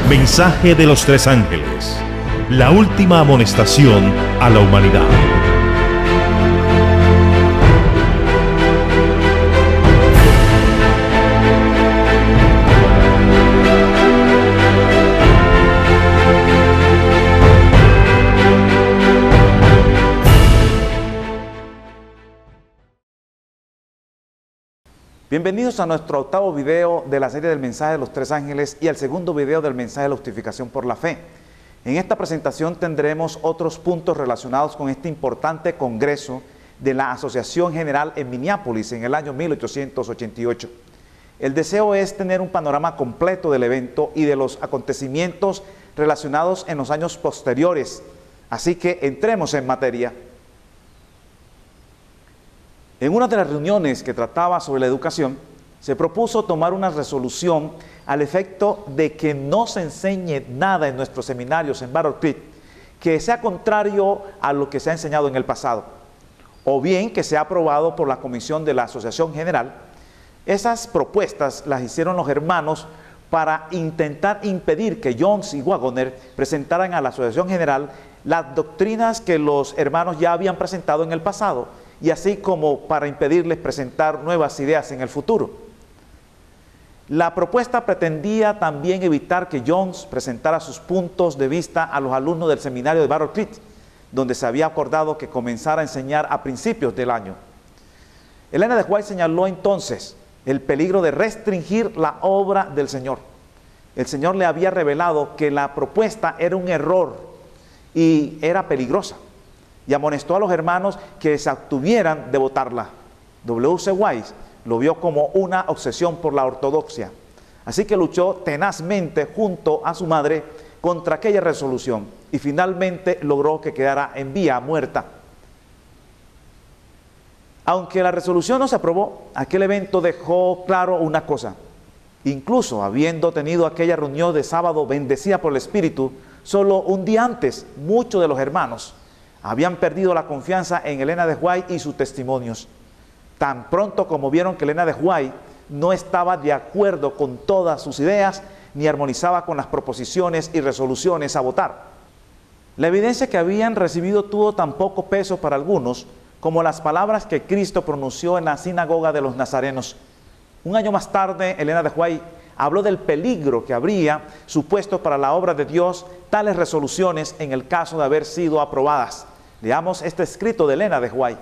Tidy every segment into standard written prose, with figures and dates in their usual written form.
Mensaje de los tres ángeles. La última amonestación a la humanidad. Bienvenidos a nuestro octavo video de la serie del mensaje de los tres ángeles y al segundo video del mensaje de la justificación por la fe. En esta presentación tendremos otros puntos relacionados con este importante congreso de la Asociación General en Minneapolis en el año 1888. El deseo es tener un panorama completo del evento y de los acontecimientos relacionados en los años posteriores. Así que entremos en materia. En una de las reuniones que trataba sobre la educación, se propuso tomar una resolución al efecto de que no se enseñe nada en nuestros seminarios en Battle Creek que sea contrario a lo que se ha enseñado en el pasado, o bien que sea aprobado por la Comisión de la Asociación General. Esas propuestas las hicieron los hermanos para intentar impedir que Jones y Waggoner presentaran a la Asociación General las doctrinas que los hermanos ya habían presentado en el pasado, y así como para impedirles presentar nuevas ideas en el futuro. La propuesta pretendía también evitar que Jones presentara sus puntos de vista a los alumnos del seminario de Battle Creek, donde se había acordado que comenzara a enseñar a principios del año. Elena de White señaló entonces el peligro de restringir la obra del Señor. El Señor le había revelado que la propuesta era un error y era peligrosa, y amonestó a los hermanos que se abstuvieran de votarla. W.C. Wise lo vio como una obsesión por la ortodoxia, así que luchó tenazmente junto a su madre contra aquella resolución y finalmente logró que quedara en vía muerta. Aunque la resolución no se aprobó, aquel evento dejó claro una cosa: incluso habiendo tenido aquella reunión de sábado bendecida por el Espíritu, solo un día antes muchos de los hermanos habían perdido la confianza en Elena de White y sus testimonios. Tan pronto como vieron que Elena de White no estaba de acuerdo con todas sus ideas, ni armonizaba con las proposiciones y resoluciones a votar. La evidencia que habían recibido tuvo tan poco peso para algunos como las palabras que Cristo pronunció en la sinagoga de los nazarenos. Un año más tarde, Elena de White habló del peligro que habría supuesto para la obra de Dios tales resoluciones en el caso de haber sido aprobadas. Leamos este escrito de Elena de White.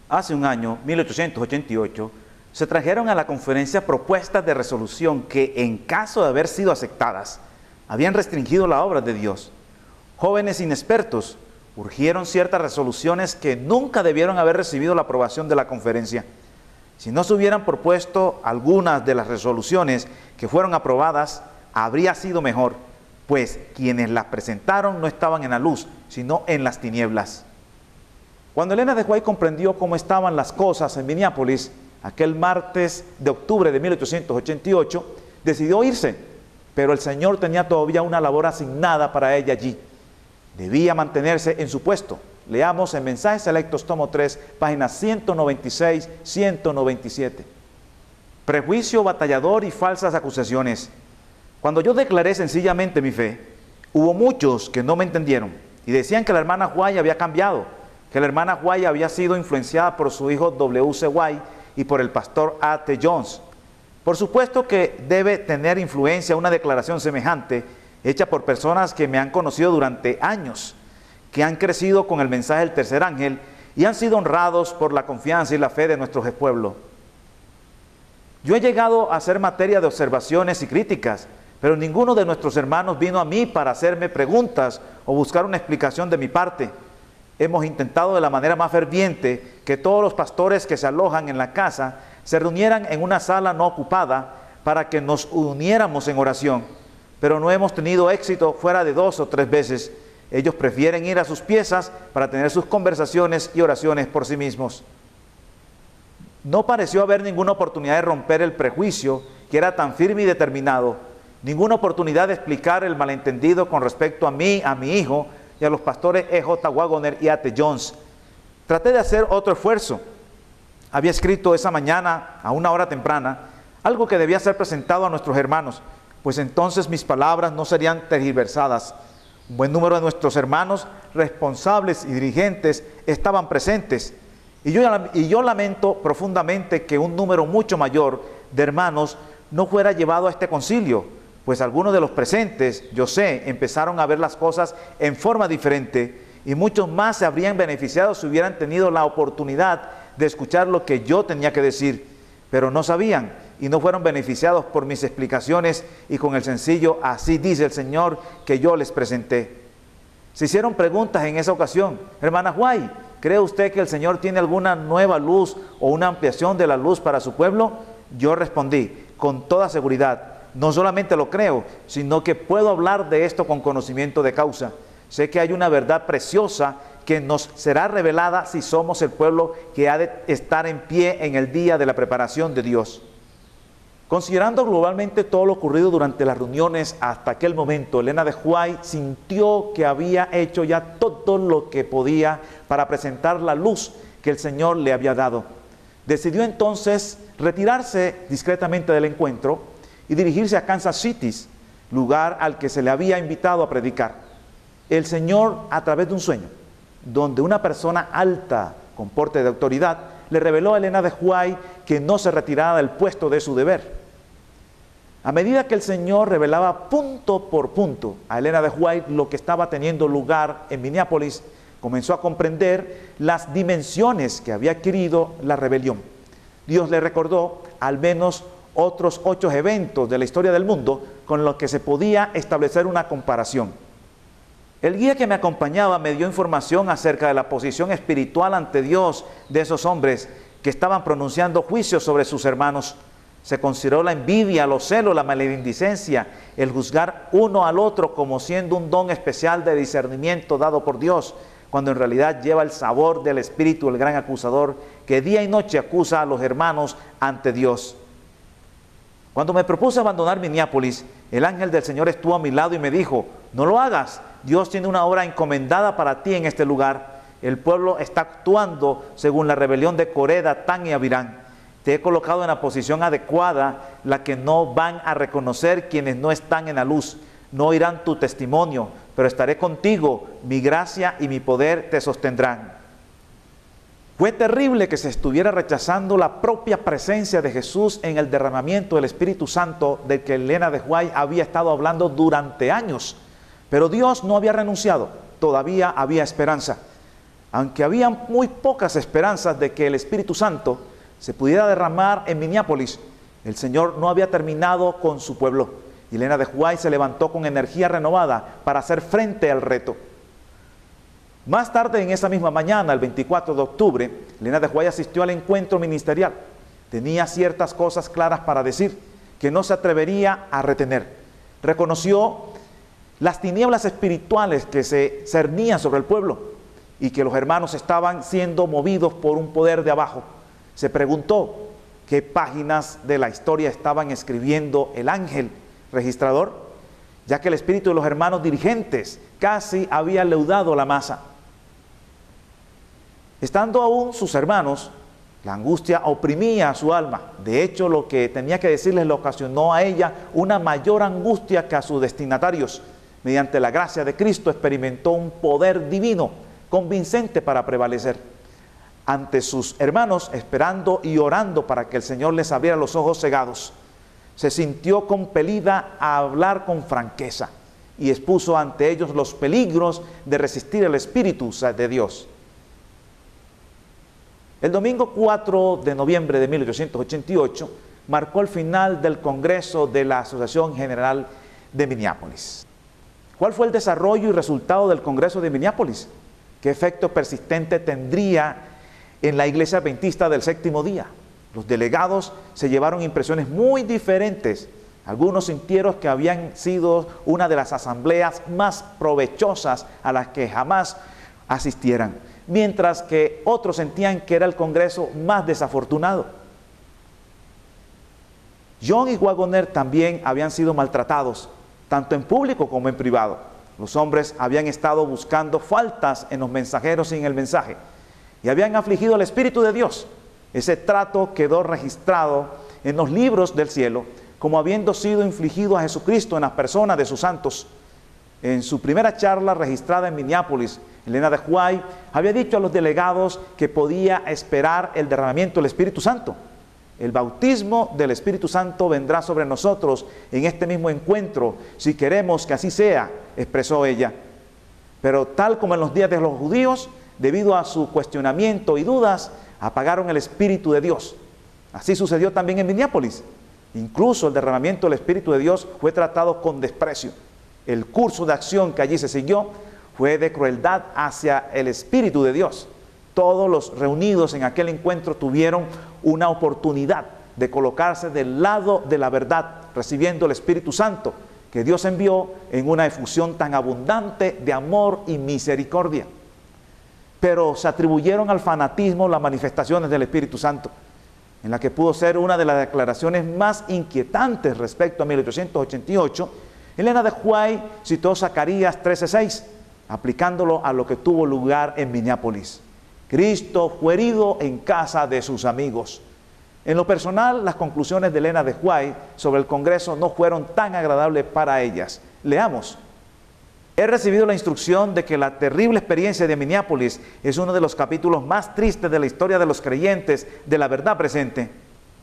Hace un año, 1888, se trajeron a la conferencia propuestas de resolución que, en caso de haber sido aceptadas, habían restringido la obra de Dios. Jóvenes inexpertos urgieron ciertas resoluciones que nunca debieron haber recibido la aprobación de la conferencia. Si no se hubieran propuesto algunas de las resoluciones que fueron aprobadas, habría sido mejor, pues quienes las presentaron no estaban en la luz, sino en las tinieblas. Cuando Elena de White comprendió cómo estaban las cosas en Minneapolis, aquel martes de octubre de 1888, decidió irse, pero el Señor tenía todavía una labor asignada para ella allí. Debía mantenerse en su puesto. Leamos en Mensajes Selectos, tomo 3, páginas 196-197. Prejuicio batallador y falsas acusaciones. Cuando yo declaré sencillamente mi fe, hubo muchos que no me entendieron y decían que la hermana White había cambiado, que la hermana White había sido influenciada por su hijo W.C. White y por el pastor A.T. Jones. Por supuesto que debe tener influencia una declaración semejante hecha por personas que me han conocido durante años, que han crecido con el mensaje del tercer ángel y han sido honrados por la confianza y la fe de nuestro pueblo. Yo he llegado a hacer materia de observaciones y críticas, pero ninguno de nuestros hermanos vino a mí para hacerme preguntas o buscar una explicación de mi parte. Hemos intentado de la manera más ferviente que todos los pastores que se alojan en la casa se reunieran en una sala no ocupada para que nos uniéramos en oración, pero no hemos tenido éxito fuera de 2 o 3 veces. Ellos prefieren ir a sus piezas para tener sus conversaciones y oraciones por sí mismos. No pareció haber ninguna oportunidad de romper el prejuicio que era tan firme y determinado, ninguna oportunidad de explicar el malentendido con respecto a mí, a mi hijo y a los pastores E.J. Waggoner y A.T. Jones. Traté de hacer otro esfuerzo. Había escrito esa mañana, a una hora temprana, algo que debía ser presentado a nuestros hermanos, pues entonces mis palabras no serían tergiversadas. Un buen número de nuestros hermanos responsables y dirigentes estaban presentes. Y yo lamento profundamente que un número mucho mayor de hermanos no fuera llevado a este concilio, pues algunos de los presentes, yo sé, empezaron a ver las cosas en forma diferente y muchos más se habrían beneficiado si hubieran tenido la oportunidad de escuchar lo que yo tenía que decir, pero no sabían y no fueron beneficiados por mis explicaciones y con el sencillo "así dice el Señor" que yo les presenté. Se hicieron preguntas en esa ocasión. Hermana White, ¿cree usted que el Señor tiene alguna nueva luz o una ampliación de la luz para su pueblo? Yo respondí con toda seguridad, no solamente lo creo, sino que puedo hablar de esto con conocimiento de causa. Sé que hay una verdad preciosa que nos será revelada si somos el pueblo que ha de estar en pie en el día de la preparación de Dios. Considerando globalmente todo lo ocurrido durante las reuniones hasta aquel momento, Elena de White sintió que había hecho ya todo lo que podía para presentar la luz que el Señor le había dado. Decidió entonces retirarse discretamente del encuentro y dirigirse a Kansas City, lugar al que se le había invitado a predicar. El Señor, a través de un sueño, donde una persona alta, con porte de autoridad, le reveló a Elena de White que no se retirara del puesto de su deber. A medida que el Señor revelaba punto por punto a Elena de White lo que estaba teniendo lugar en Minneapolis, comenzó a comprender las dimensiones que había adquirido la rebelión. Dios le recordó al menos otros 8 eventos de la historia del mundo con los que se podía establecer una comparación. El guía que me acompañaba me dio información acerca de la posición espiritual ante Dios de esos hombres que estaban pronunciando juicios sobre sus hermanos. Se consideró la envidia, los celos, la maledicencia, el juzgar uno al otro como siendo un don especial de discernimiento dado por Dios, cuando en realidad lleva el sabor del Espíritu, el gran acusador, que día y noche acusa a los hermanos ante Dios. Cuando me propuse abandonar Minneapolis, el ángel del Señor estuvo a mi lado y me dijo: no lo hagas, Dios tiene una obra encomendada para ti en este lugar. El pueblo está actuando según la rebelión de Coré, Datán y Abirán. Te he colocado en la posición adecuada, la que no van a reconocer quienes no están en la luz. No oirán tu testimonio, pero estaré contigo, mi gracia y mi poder te sostendrán. Fue terrible que se estuviera rechazando la propia presencia de Jesús en el derramamiento del Espíritu Santo del que Elena de White había estado hablando durante años. Pero Dios no había renunciado, todavía había esperanza. Aunque había muy pocas esperanzas de que el Espíritu Santo se pudiera derramar en Minneapolis, el Señor no había terminado con su pueblo. Y Elena de White se levantó con energía renovada para hacer frente al reto. Más tarde en esa misma mañana, el 24 de octubre, Elena de White asistió al encuentro ministerial. Tenía ciertas cosas claras para decir que no se atrevería a retener. Reconoció las tinieblas espirituales que se cernían sobre el pueblo y que los hermanos estaban siendo movidos por un poder de abajo. Se preguntó qué páginas de la historia estaban escribiendo el ángel registrador, ya que el espíritu de los hermanos dirigentes casi había leudado la masa. Estando aún sus hermanos, la angustia oprimía a su alma. De hecho, lo que tenía que decirles le ocasionó a ella una mayor angustia que a sus destinatarios. Mediante la gracia de Cristo experimentó un poder divino convincente para prevalecer ante sus hermanos, esperando y orando para que el Señor les abriera los ojos cegados. Se sintió compelida a hablar con franqueza y expuso ante ellos los peligros de resistir el Espíritu de Dios. El domingo 4 de noviembre de 1888 marcó el final del Congreso de la Asociación General de Minneapolis. ¿Cuál fue el desarrollo y resultado del Congreso de Minneapolis? ¿Qué efecto persistente tendría en la Iglesia Adventista del Séptimo Día? Los delegados se llevaron impresiones muy diferentes. Algunos sintieron que habían sido una de las asambleas más provechosas a las que jamás asistieran, mientras que otros sentían que era el Congreso más desafortunado. John y Waggoner también habían sido maltratados, tanto en público como en privado. Los hombres habían estado buscando faltas en los mensajeros y en el mensaje, y habían afligido al Espíritu de Dios. Ese trato quedó registrado en los libros del cielo como habiendo sido infligido a Jesucristo en las personas de sus santos. En su primera charla registrada en Minneapolis, Elena de White había dicho a los delegados que podía esperar el derramamiento del Espíritu Santo. El bautismo del Espíritu Santo vendrá sobre nosotros en este mismo encuentro, si queremos que así sea, expresó ella. Pero tal como en los días de los judíos, debido a su cuestionamiento y dudas, apagaron el Espíritu de Dios. Así sucedió también en Minneapolis. Incluso el derramamiento del Espíritu de Dios fue tratado con desprecio. El curso de acción que allí se siguió fue de crueldad hacia el Espíritu de Dios. Todos los reunidos en aquel encuentro tuvieron una oportunidad de colocarse del lado de la verdad, recibiendo el Espíritu Santo que Dios envió en una efusión tan abundante de amor y misericordia. Pero se atribuyeron al fanatismo las manifestaciones del Espíritu Santo, en la que pudo ser una de las declaraciones más inquietantes respecto a 1888. Elena de White citó Zacarías 13:6, aplicándolo a lo que tuvo lugar en Minneapolis. Cristo fue herido en casa de sus amigos. En lo personal, las conclusiones de Elena de White sobre el Congreso no fueron tan agradables para ellas. Leamos. He recibido la instrucción de que la terrible experiencia de Minneapolis es uno de los capítulos más tristes de la historia de los creyentes de la verdad presente.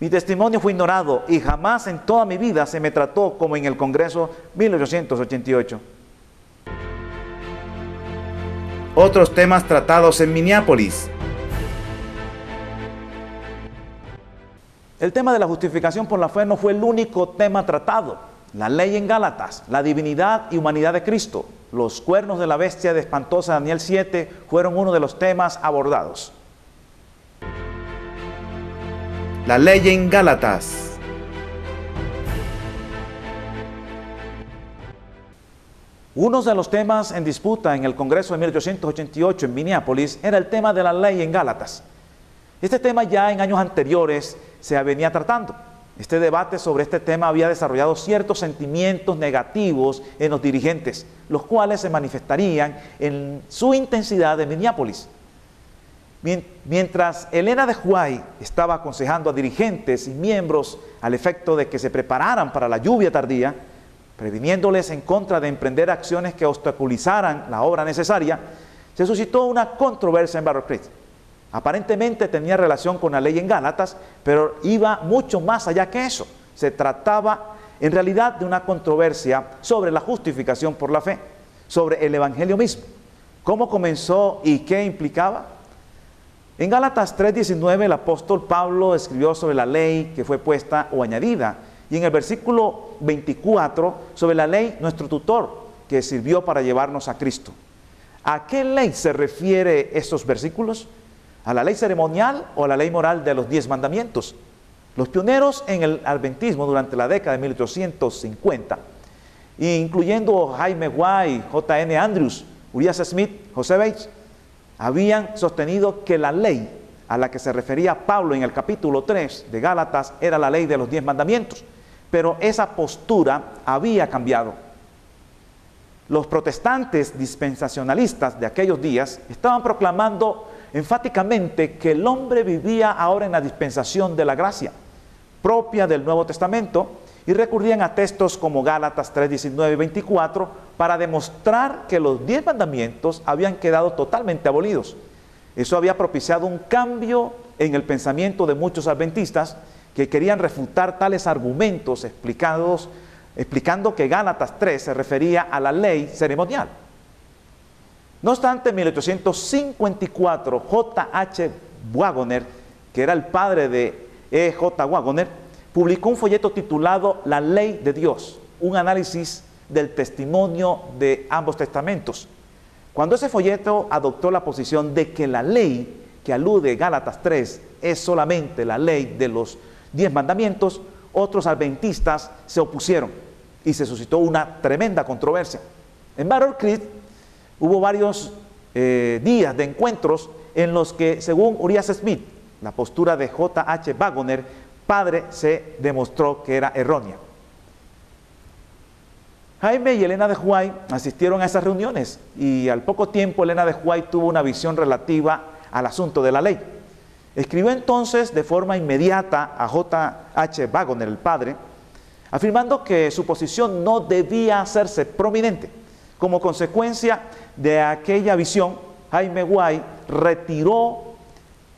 Mi testimonio fue ignorado y jamás en toda mi vida se me trató como en el Congreso 1888. Otros temas tratados en Minneapolis. El tema de la justificación por la fe no fue el único tema tratado. La ley en Gálatas, la divinidad y humanidad de Cristo, los cuernos de la bestia de espantosa Daniel 7 fueron uno de los temas abordados. La ley en Gálatas. Uno de los temas en disputa en el Congreso de 1888 en Minneapolis era el tema de la ley en Gálatas. Este tema ya en años anteriores se venía tratando. Este debate sobre este tema había desarrollado ciertos sentimientos negativos en los dirigentes, los cuales se manifestarían en su intensidad en Minneapolis. Mientras Elena de White estaba aconsejando a dirigentes y miembros al efecto de que se prepararan para la lluvia tardía, previniéndoles en contra de emprender acciones que obstaculizaran la obra necesaria, se suscitó una controversia en Battle Creek. Aparentemente tenía relación con la ley en Gálatas, pero iba mucho más allá que eso. Se trataba en realidad de una controversia sobre la justificación por la fe, sobre el Evangelio mismo. ¿Cómo comenzó y qué implicaba? En Gálatas 3:19 el apóstol Pablo escribió sobre la ley que fue puesta o añadida, y en el versículo 24 sobre la ley nuestro tutor que sirvió para llevarnos a Cristo. ¿A qué ley se refiere estos versículos? ¿A la ley ceremonial o a la ley moral de los 10 mandamientos? Los pioneros en el adventismo durante la década de 1850, incluyendo Jaime White, J.N. Andrews, Uriah Smith, José Bates, habían sostenido que la ley a la que se refería Pablo en el capítulo 3 de Gálatas era la ley de los 10 mandamientos, pero esa postura había cambiado. Los protestantes dispensacionalistas de aquellos días estaban proclamando enfáticamente que el hombre vivía ahora en la dispensación de la gracia propia del Nuevo Testamento y recurrían a textos como Gálatas 3:19 y 24 para demostrar que los 10 mandamientos habían quedado totalmente abolidos. Eso había propiciado un cambio en el pensamiento de muchos adventistas que querían refutar tales argumentos explicando que Gálatas 3 se refería a la ley ceremonial. No obstante, en 1854, J.H. Wagoner, que era el padre de E.J. Wagoner, publicó un folleto titulado La Ley de Dios, un análisis del testimonio de ambos testamentos. Cuando ese folleto adoptó la posición de que la ley que alude Gálatas 3 es solamente la ley de los 10 mandamientos, otros adventistas se opusieron y se suscitó una tremenda controversia. En Battle Creek hubo varios días de encuentros en los que, según Uriah Smith, la postura de J.H. Wagoner, padre, se demostró que era errónea. Jaime y Elena de White asistieron a esas reuniones y al poco tiempo Elena de White tuvo una visión relativa al asunto de la ley. Escribió entonces de forma inmediata a J.H. Wagoner, el padre, afirmando que su posición no debía hacerse prominente. Como consecuencia de aquella visión, Jaime White retiró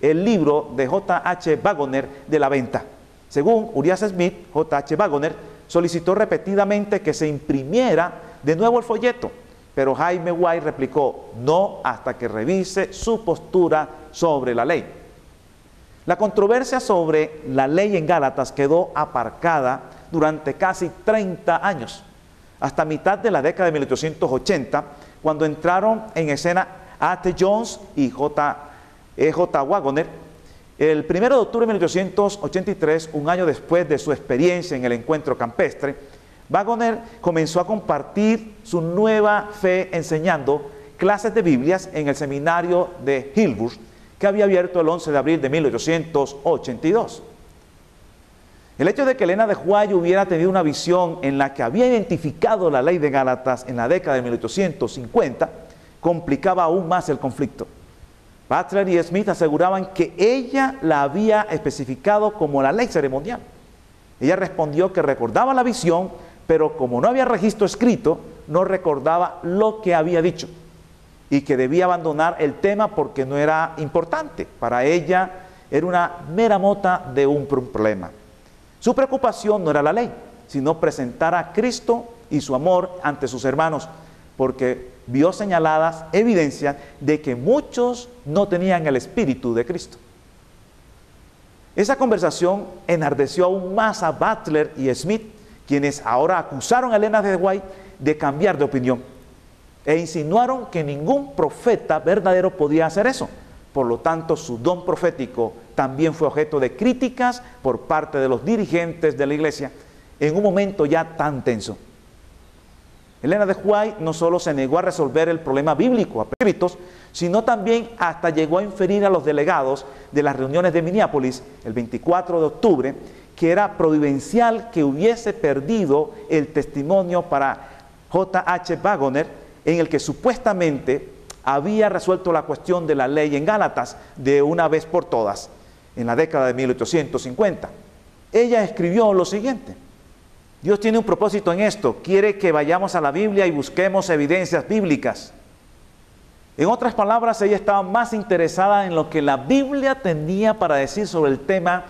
el libro de J.H. Wagoner de la venta. Según Uriah Smith, J.H. Wagoner solicitó repetidamente que se imprimiera de nuevo el folleto, pero Jaime White replicó: no hasta que revise su postura sobre la ley. La controversia sobre la ley en Gálatas quedó aparcada durante casi 30 años, hasta mitad de la década de 1880, cuando entraron en escena A.T. Jones y J. Wagoner. El 1 de octubre de 1883, un año después de su experiencia en el encuentro campestre, Wagoner comenzó a compartir su nueva fe enseñando clases de Biblias en el seminario de Hillsborough, que había abierto el 11 de abril de 1882. El hecho de que Elena de White hubiera tenido una visión en la que había identificado la ley de Gálatas en la década de 1850 complicaba aún más el conflicto. Butler y Smith aseguraban que ella la había especificado como la ley ceremonial. Ella respondió que recordaba la visión, pero como no había registro escrito, no recordaba lo que había dicho y que debía abandonar el tema porque no era importante. Para ella era una mera mota de un problema. Su preocupación no era la ley, sino presentar a Cristo y su amor ante sus hermanos, porque vio señaladas evidencias de que muchos no tenían el espíritu de Cristo. Esa conversación enardeció aún más a Butler y Smith, quienes ahora acusaron a Elena de White de cambiar de opinión e insinuaron que ningún profeta verdadero podía hacer eso. Por lo tanto, su don profético también fue objeto de críticas por parte de los dirigentes de la iglesia en un momento ya tan tenso. Elena de White no solo se negó a resolver el problema bíblico a escritos, sino también hasta llegó a inferir a los delegados de las reuniones de Minneapolis el 24 de octubre que era providencial que hubiese perdido el testimonio para J.H. Wagoner, en el que supuestamente había resuelto la cuestión de la ley en Gálatas de una vez por todas, en la década de 1850. Ella escribió lo siguiente: Dios tiene un propósito en esto, quiere que vayamos a la Biblia y busquemos evidencias bíblicas. En otras palabras, ella estaba más interesada en lo que la Biblia tenía para decir sobre el tema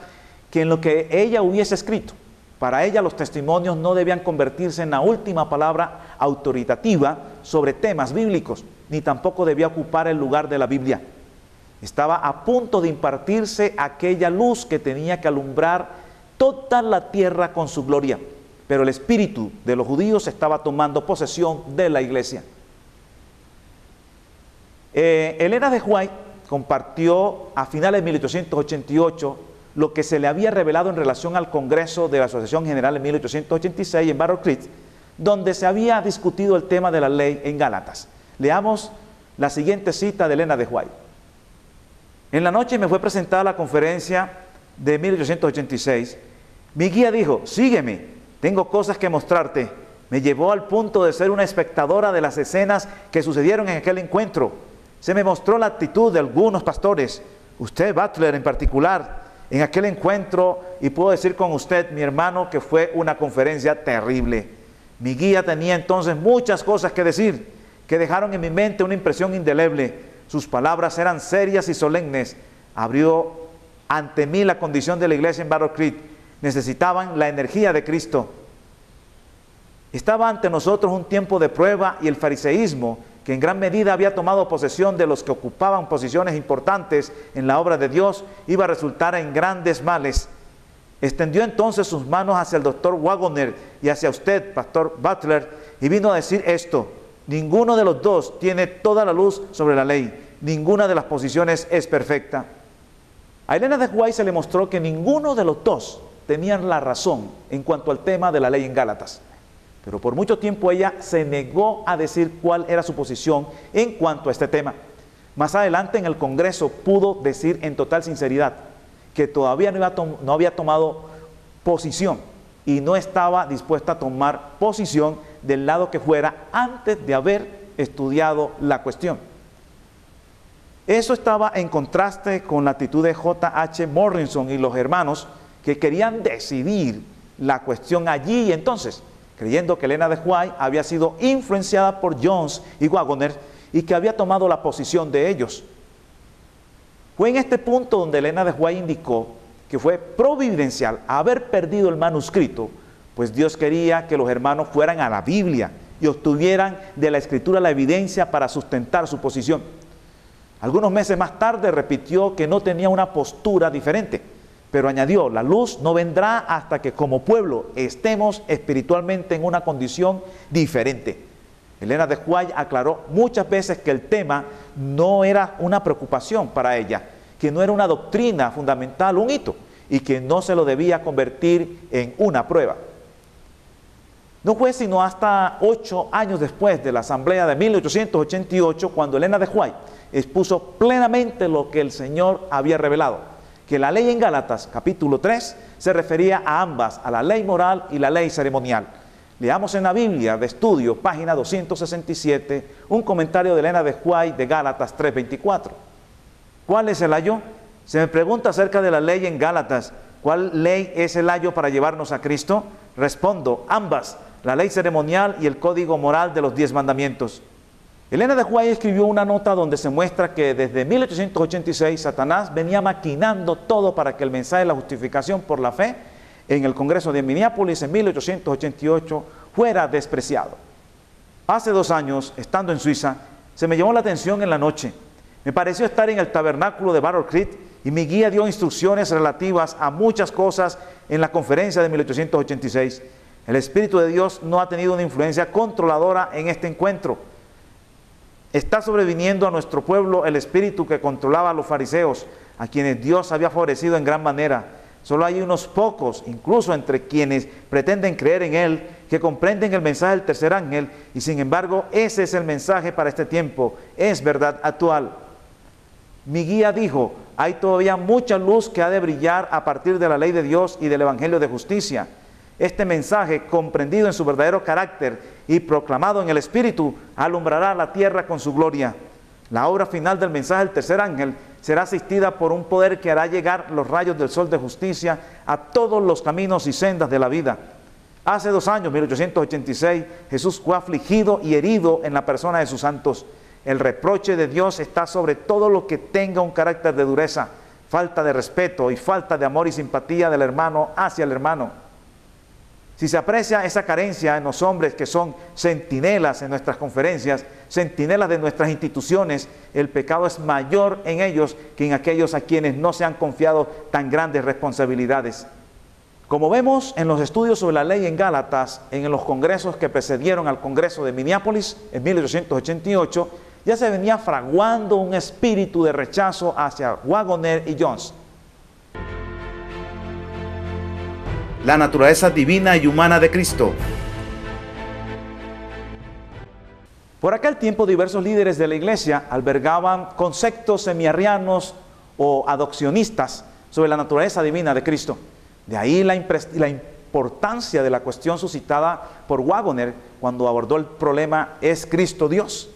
que en lo que ella hubiese escrito. Para ella los testimonios no debían convertirse en la última palabra autoritativa sobre temas bíblicos, ni tampoco debía ocupar el lugar de la Biblia. Estaba a punto de impartirse aquella luz que tenía que alumbrar toda la tierra con su gloria. Pero el espíritu de los judíos estaba tomando posesión de la iglesia. Elena de White compartió a finales de 1888 lo que se le había revelado en relación al Congreso de la Asociación General en 1886 en Battle Creek, donde se había discutido el tema de la ley en Gálatas. Leamos la siguiente cita de Elena de White. En la noche me fue presentada la conferencia de 1886. Mi guía dijo: sígueme, tengo cosas que mostrarte. Me llevó al punto de ser una espectadora de las escenas que sucedieron en aquel encuentro. Se me mostró la actitud de algunos pastores, usted, Butler, en particular, en aquel encuentro, y puedo decir con usted, mi hermano, que fue una conferencia terrible. Mi guía tenía entonces muchas cosas que decir, que dejaron en mi mente una impresión indeleble. Sus palabras eran serias y solemnes. Abrió ante mí la condición de la iglesia en Battle Creek. Necesitaban la energía de Cristo. Estaba ante nosotros un tiempo de prueba, y el fariseísmo, que en gran medida había tomado posesión de los que ocupaban posiciones importantes en la obra de Dios, iba a resultar en grandes males. Extendió entonces sus manos hacia el doctor Wagoner y hacia usted, pastor Butler, y vino a decir esto: ninguno de los dos tiene toda la luz sobre la ley, ninguna de las posiciones es perfecta. A Elena de White se le mostró que ninguno de los dos tenían la razón en cuanto al tema de la ley en Gálatas. Pero por mucho tiempo ella se negó a decir cuál era su posición en cuanto a este tema. Más adelante en el Congreso pudo decir en total sinceridad que todavía no había tomado posición y no estaba dispuesta a tomar posición del lado que fuera antes de haber estudiado la cuestión. Eso estaba en contraste con la actitud de J.H. Morrison y los hermanos, que querían decidir la cuestión allí y entonces, creyendo que Elena de White había sido influenciada por Jones y Waggoner y que había tomado la posición de ellos. Fue en este punto donde Elena de White indicó que fue providencial haber perdido el manuscrito, pues Dios quería que los hermanos fueran a la Biblia y obtuvieran de la Escritura la evidencia para sustentar su posición. Algunos meses más tarde repitió que no tenía una postura diferente, pero añadió, la luz no vendrá hasta que como pueblo estemos espiritualmente en una condición diferente. Elena de White aclaró muchas veces que el tema no era una preocupación para ella, que no era una doctrina fundamental, un hito, y que no se lo debía convertir en una prueba. No fue sino hasta 8 años después de la asamblea de 1888 cuando Elena de White expuso plenamente lo que el Señor había revelado, que la ley en Gálatas capítulo 3 se refería a ambas, a la ley moral y la ley ceremonial. Leamos en la Biblia de estudio, página 267, un comentario de Elena de White de Gálatas 3:24. ¿Cuál es el ayo? Se me pregunta acerca de la ley en Gálatas, ¿cuál ley es el ayo para llevarnos a Cristo? Respondo, ambas, la ley ceremonial y el código moral de los 10 mandamientos. Elena de White escribió una nota donde se muestra que desde 1886 Satanás venía maquinando todo para que el mensaje de la justificación por la fe en el Congreso de Minneapolis en 1888 fuera despreciado. Hace 2 años, estando en Suiza, se me llamó la atención en la noche. Me pareció estar en el tabernáculo de Battle Creek y mi guía dio instrucciones relativas a muchas cosas en la conferencia de 1886. El Espíritu de Dios no ha tenido una influencia controladora en este encuentro. Está sobreviniendo a nuestro pueblo el espíritu que controlaba a los fariseos, a quienes Dios había favorecido en gran manera. Solo hay unos pocos, incluso entre quienes pretenden creer en Él, que comprenden el mensaje del tercer ángel, y sin embargo ese es el mensaje para este tiempo, es verdad actual. Mi guía dijo, hay todavía mucha luz que ha de brillar a partir de la ley de Dios y del Evangelio de justicia. Este mensaje, comprendido en su verdadero carácter y proclamado en el Espíritu, alumbrará la tierra con su gloria. La obra final del mensaje del tercer ángel será asistida por un poder que hará llegar los rayos del sol de justicia a todos los caminos y sendas de la vida. Hace 2 años, 1886, Jesús fue afligido y herido en la persona de sus santos. El reproche de Dios está sobre todo lo que tenga un carácter de dureza, falta de respeto y falta de amor y simpatía del hermano hacia el hermano. Si se aprecia esa carencia en los hombres que son centinelas en nuestras conferencias, centinelas de nuestras instituciones, el pecado es mayor en ellos que en aquellos a quienes no se han confiado tan grandes responsabilidades. Como vemos en los estudios sobre la ley en Gálatas, en los congresos que precedieron al Congreso de Minneapolis en 1888, ya se venía fraguando un espíritu de rechazo hacia Waggoner y Jones. La naturaleza divina y humana de Cristo. Por aquel tiempo, diversos líderes de la iglesia albergaban conceptos semiarrianos o adopcionistas sobre la naturaleza divina de Cristo. De ahí la importancia de la cuestión suscitada por Waggoner cuando abordó el problema ¿es Cristo Dios?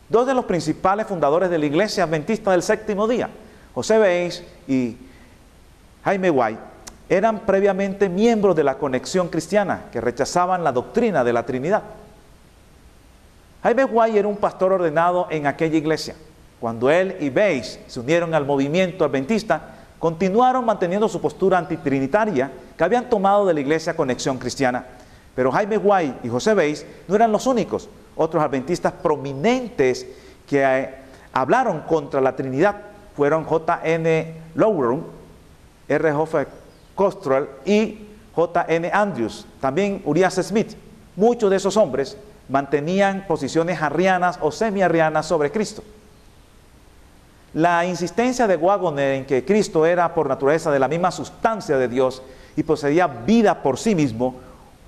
2 de los principales fundadores de la iglesia adventista del séptimo día, José Bates y Jaime White, eran previamente miembros de la Conexión Cristiana que rechazaban la doctrina de la Trinidad. Jaime White era un pastor ordenado en aquella iglesia. Cuando él y Bates se unieron al movimiento adventista, continuaron manteniendo su postura antitrinitaria que habían tomado de la iglesia Conexión Cristiana. Pero Jaime White y José Bates no eran los únicos. Otros adventistas prominentes que hablaron contra la Trinidad fueron J.N. Lowrum, R. Hoffer Kostrel y J.N. Andrews, también Uriah Smith. Muchos de esos hombres mantenían posiciones arrianas o semiarrianas sobre Cristo. La insistencia de Waggoner en que Cristo era por naturaleza de la misma sustancia de Dios y poseía vida por sí mismo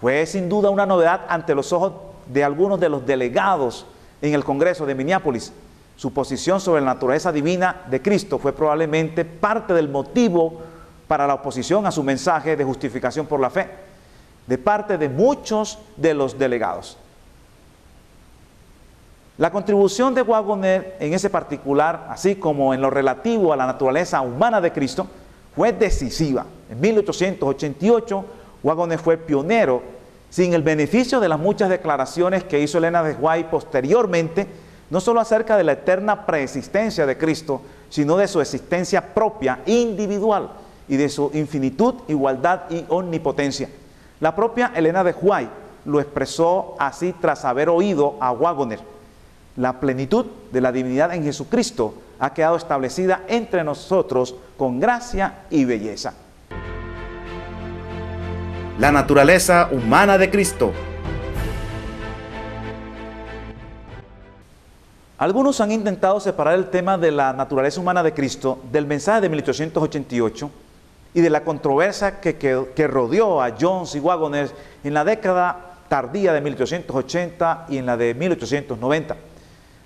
fue sin duda una novedad ante los ojos de algunos de los delegados en el Congreso de Minneapolis. Su posición sobre la naturaleza divina de Cristo fue probablemente parte del motivo para la oposición a su mensaje de justificación por la fe, de parte de muchos de los delegados. La contribución de Waggoner en ese particular, así como en lo relativo a la naturaleza humana de Cristo, fue decisiva. En 1888, Waggoner fue pionero, sin el beneficio de las muchas declaraciones que hizo Elena de White posteriormente, no solo acerca de la eterna preexistencia de Cristo, sino de su existencia propia, individual, y de su infinitud, igualdad y omnipotencia. La propia Elena de White lo expresó así tras haber oído a Waggoner: la plenitud de la divinidad en Jesucristo ha quedado establecida entre nosotros con gracia y belleza. La naturaleza humana de Cristo. Algunos han intentado separar el tema de la naturaleza humana de Cristo del mensaje de 1888 y de la controversia que rodeó a Jones y Waggoner en la década tardía de 1880 y en la de 1890.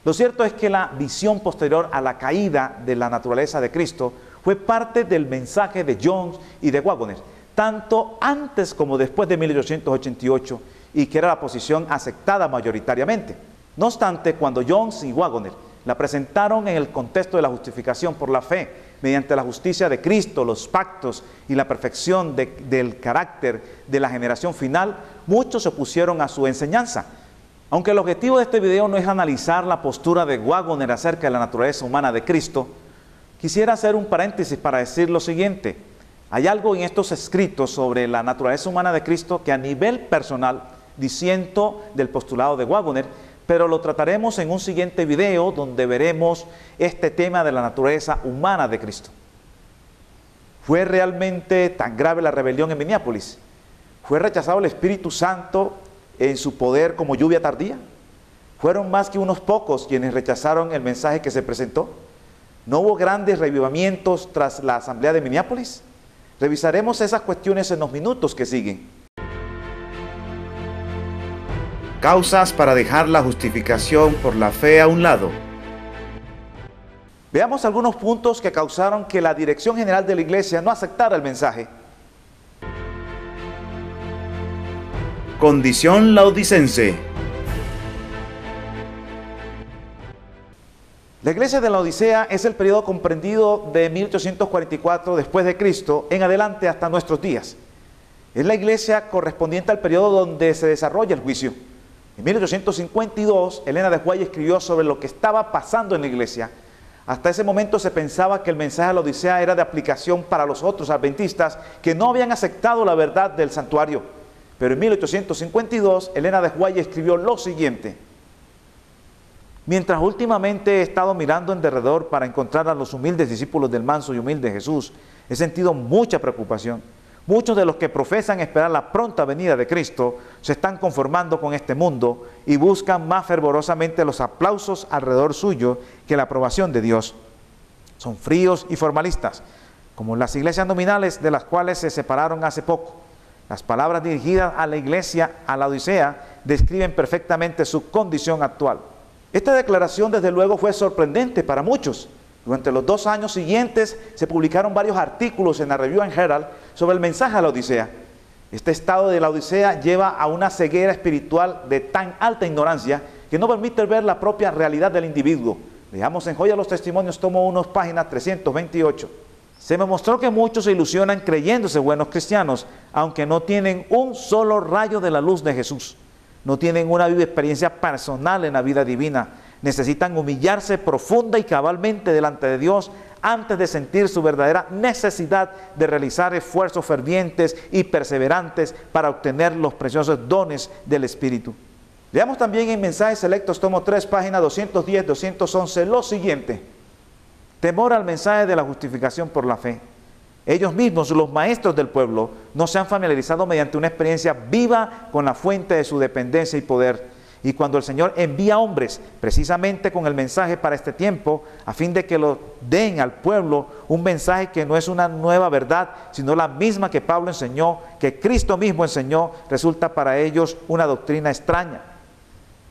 Lo cierto es que la visión posterior a la caída de la naturaleza de Cristo fue parte del mensaje de Jones y de Waggoner, tanto antes como después de 1888, y que era la posición aceptada mayoritariamente. No obstante, cuando Jones y Waggoner la presentaron en el contexto de la justificación por la fe, mediante la justicia de Cristo, los pactos y la perfección del carácter de la generación final, muchos se opusieron a su enseñanza. Aunque el objetivo de este video no es analizar la postura de Waggoner acerca de la naturaleza humana de Cristo, quisiera hacer un paréntesis para decir lo siguiente. Hay algo en estos escritos sobre la naturaleza humana de Cristo que a nivel personal disiento del postulado de Waggoner, pero lo trataremos en un siguiente video donde veremos este tema de la naturaleza humana de Cristo. ¿Fue realmente tan grave la rebelión en Minneapolis? ¿Fue rechazado el Espíritu Santo en su poder como lluvia tardía? ¿Fueron más que unos pocos quienes rechazaron el mensaje que se presentó? ¿No hubo grandes revivamientos tras la asamblea de Minneapolis? Revisaremos esas cuestiones en los minutos que siguen. Causas para dejar la justificación por la fe a un lado. Veamos algunos puntos que causaron que la dirección general de la iglesia no aceptara el mensaje. Condición laodicense. La iglesia de la Odisea es el periodo comprendido de 1844 después de Cristo en adelante hasta nuestros días. Es la iglesia correspondiente al periodo donde se desarrolla el juicio. En 1852, Elena de White escribió sobre lo que estaba pasando en la iglesia. Hasta ese momento se pensaba que el mensaje de la Odisea era de aplicación para los otros adventistas que no habían aceptado la verdad del santuario. Pero en 1852, Elena de White escribió lo siguiente: mientras últimamente he estado mirando en derredor para encontrar a los humildes discípulos del manso y humilde Jesús, he sentido mucha preocupación. Muchos de los que profesan esperar la pronta venida de Cristo se están conformando con este mundo y buscan más fervorosamente los aplausos alrededor suyo que la aprobación de Dios. Son fríos y formalistas, como las iglesias nominales de las cuales se separaron hace poco. Las palabras dirigidas a la iglesia, a la Odisea, describen perfectamente su condición actual. Esta declaración, desde luego, fue sorprendente para muchos. Durante los 2 años siguientes se publicaron varios artículos en la Review and Herald sobre el mensaje a la Odisea. Este estado de la Odisea lleva a una ceguera espiritual de tan alta ignorancia que no permite ver la propia realidad del individuo. Leamos en Joya los Testimonios, tomo 1, página 328. Se me mostró que muchos se ilusionan creyéndose buenos cristianos, aunque no tienen un solo rayo de la luz de Jesús. No tienen una viva experiencia personal en la vida divina. Necesitan humillarse profunda y cabalmente delante de Dios antes de sentir su verdadera necesidad de realizar esfuerzos fervientes y perseverantes para obtener los preciosos dones del Espíritu. Leamos también en Mensajes Selectos, tomo 3, página 210-211, lo siguiente: temor al mensaje de la justificación por la fe. Ellos mismos, los maestros del pueblo, no se han familiarizado mediante una experiencia viva con la fuente de su dependencia y poder. Y cuando el Señor envía hombres precisamente con el mensaje para este tiempo, a fin de que lo den al pueblo, un mensaje que no es una nueva verdad, sino la misma que Pablo enseñó, que Cristo mismo enseñó, resulta para ellos una doctrina extraña.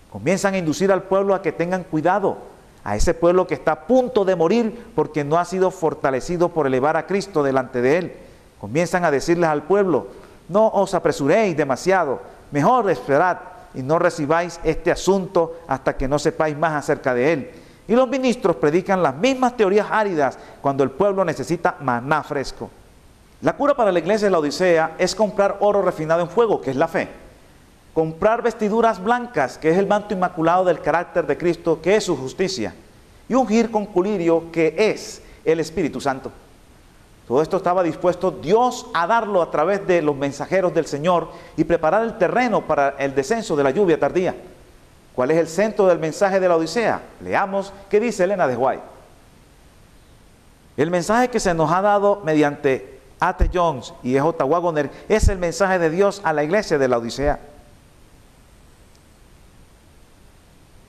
Comienzan a inducir al pueblo a que tengan cuidado, a ese pueblo que está a punto de morir porque no ha sido fortalecido por elevar a Cristo delante de él. Comienzan a decirles al pueblo: no os apresuréis demasiado, mejor esperad y no recibáis este asunto hasta que no sepáis más acerca de él. Y los ministros predican las mismas teorías áridas cuando el pueblo necesita maná fresco. La cura para la iglesia de la Odisea es comprar oro refinado en fuego, que es la fe. Comprar vestiduras blancas, que es el manto inmaculado del carácter de Cristo, que es su justicia. Y ungir con colirio, que es el Espíritu Santo. Todo esto estaba dispuesto Dios a darlo a través de los mensajeros del Señor y preparar el terreno para el descenso de la lluvia tardía. ¿Cuál es el centro del mensaje de la Odisea? Leamos qué dice Elena de White. El mensaje que se nos ha dado mediante A.T. Jones y E.J. Waggoner es el mensaje de Dios a la iglesia de la Odisea.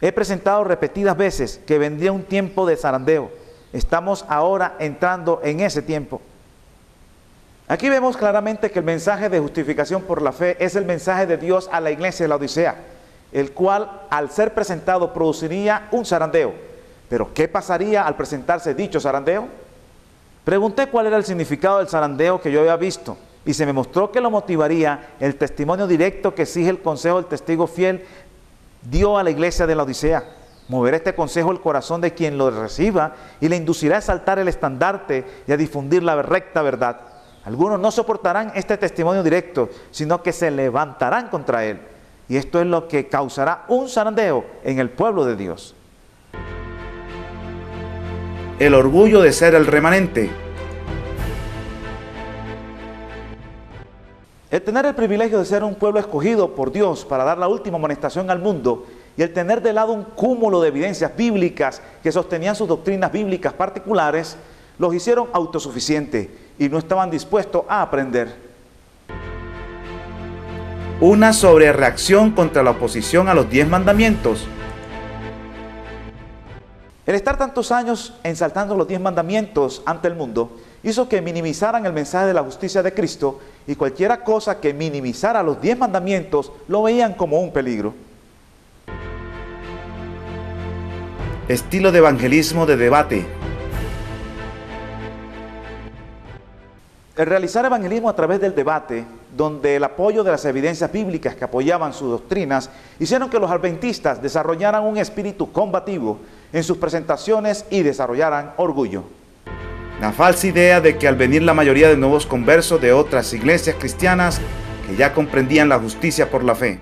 He presentado repetidas veces que vendría un tiempo de zarandeo. Estamos ahora entrando en ese tiempo. Aquí vemos claramente que el mensaje de justificación por la fe es el mensaje de Dios a la iglesia de la Odisea, el cual al ser presentado produciría un zarandeo. Pero ¿qué pasaría al presentarse dicho zarandeo? Pregunté cuál era el significado del zarandeo que yo había visto y se me mostró que lo motivaría el testimonio directo que exige el consejo del testigo fiel dio a la iglesia de la Odisea. Moverá este consejo el corazón de quien lo reciba y le inducirá a exaltar el estandarte y a difundir la recta verdad. Algunos no soportarán este testimonio directo, sino que se levantarán contra él. Y esto es lo que causará un zarandeo en el pueblo de Dios. El orgullo de ser el remanente. El tener el privilegio de ser un pueblo escogido por Dios para dar la última amonestación al mundo y el tener de lado un cúmulo de evidencias bíblicas que sostenían sus doctrinas bíblicas particulares, los hicieron autosuficientes y no estaban dispuestos a aprender. Una sobrereacción contra la oposición a los 10 mandamientos. El estar tantos años ensaltando los 10 mandamientos ante el mundo hizo que minimizaran el mensaje de la justicia de Cristo y cualquiera cosa que minimizara los 10 mandamientos lo veían como un peligro. Estilo de evangelismo de debate. El realizar evangelismo a través del debate, donde el apoyo de las evidencias bíblicas que apoyaban sus doctrinas, hicieron que los adventistas desarrollaran un espíritu combativo en sus presentaciones y desarrollaran orgullo. La falsa idea de que al venir la mayoría de nuevos conversos de otras iglesias cristianas que ya comprendían la justicia por la fe.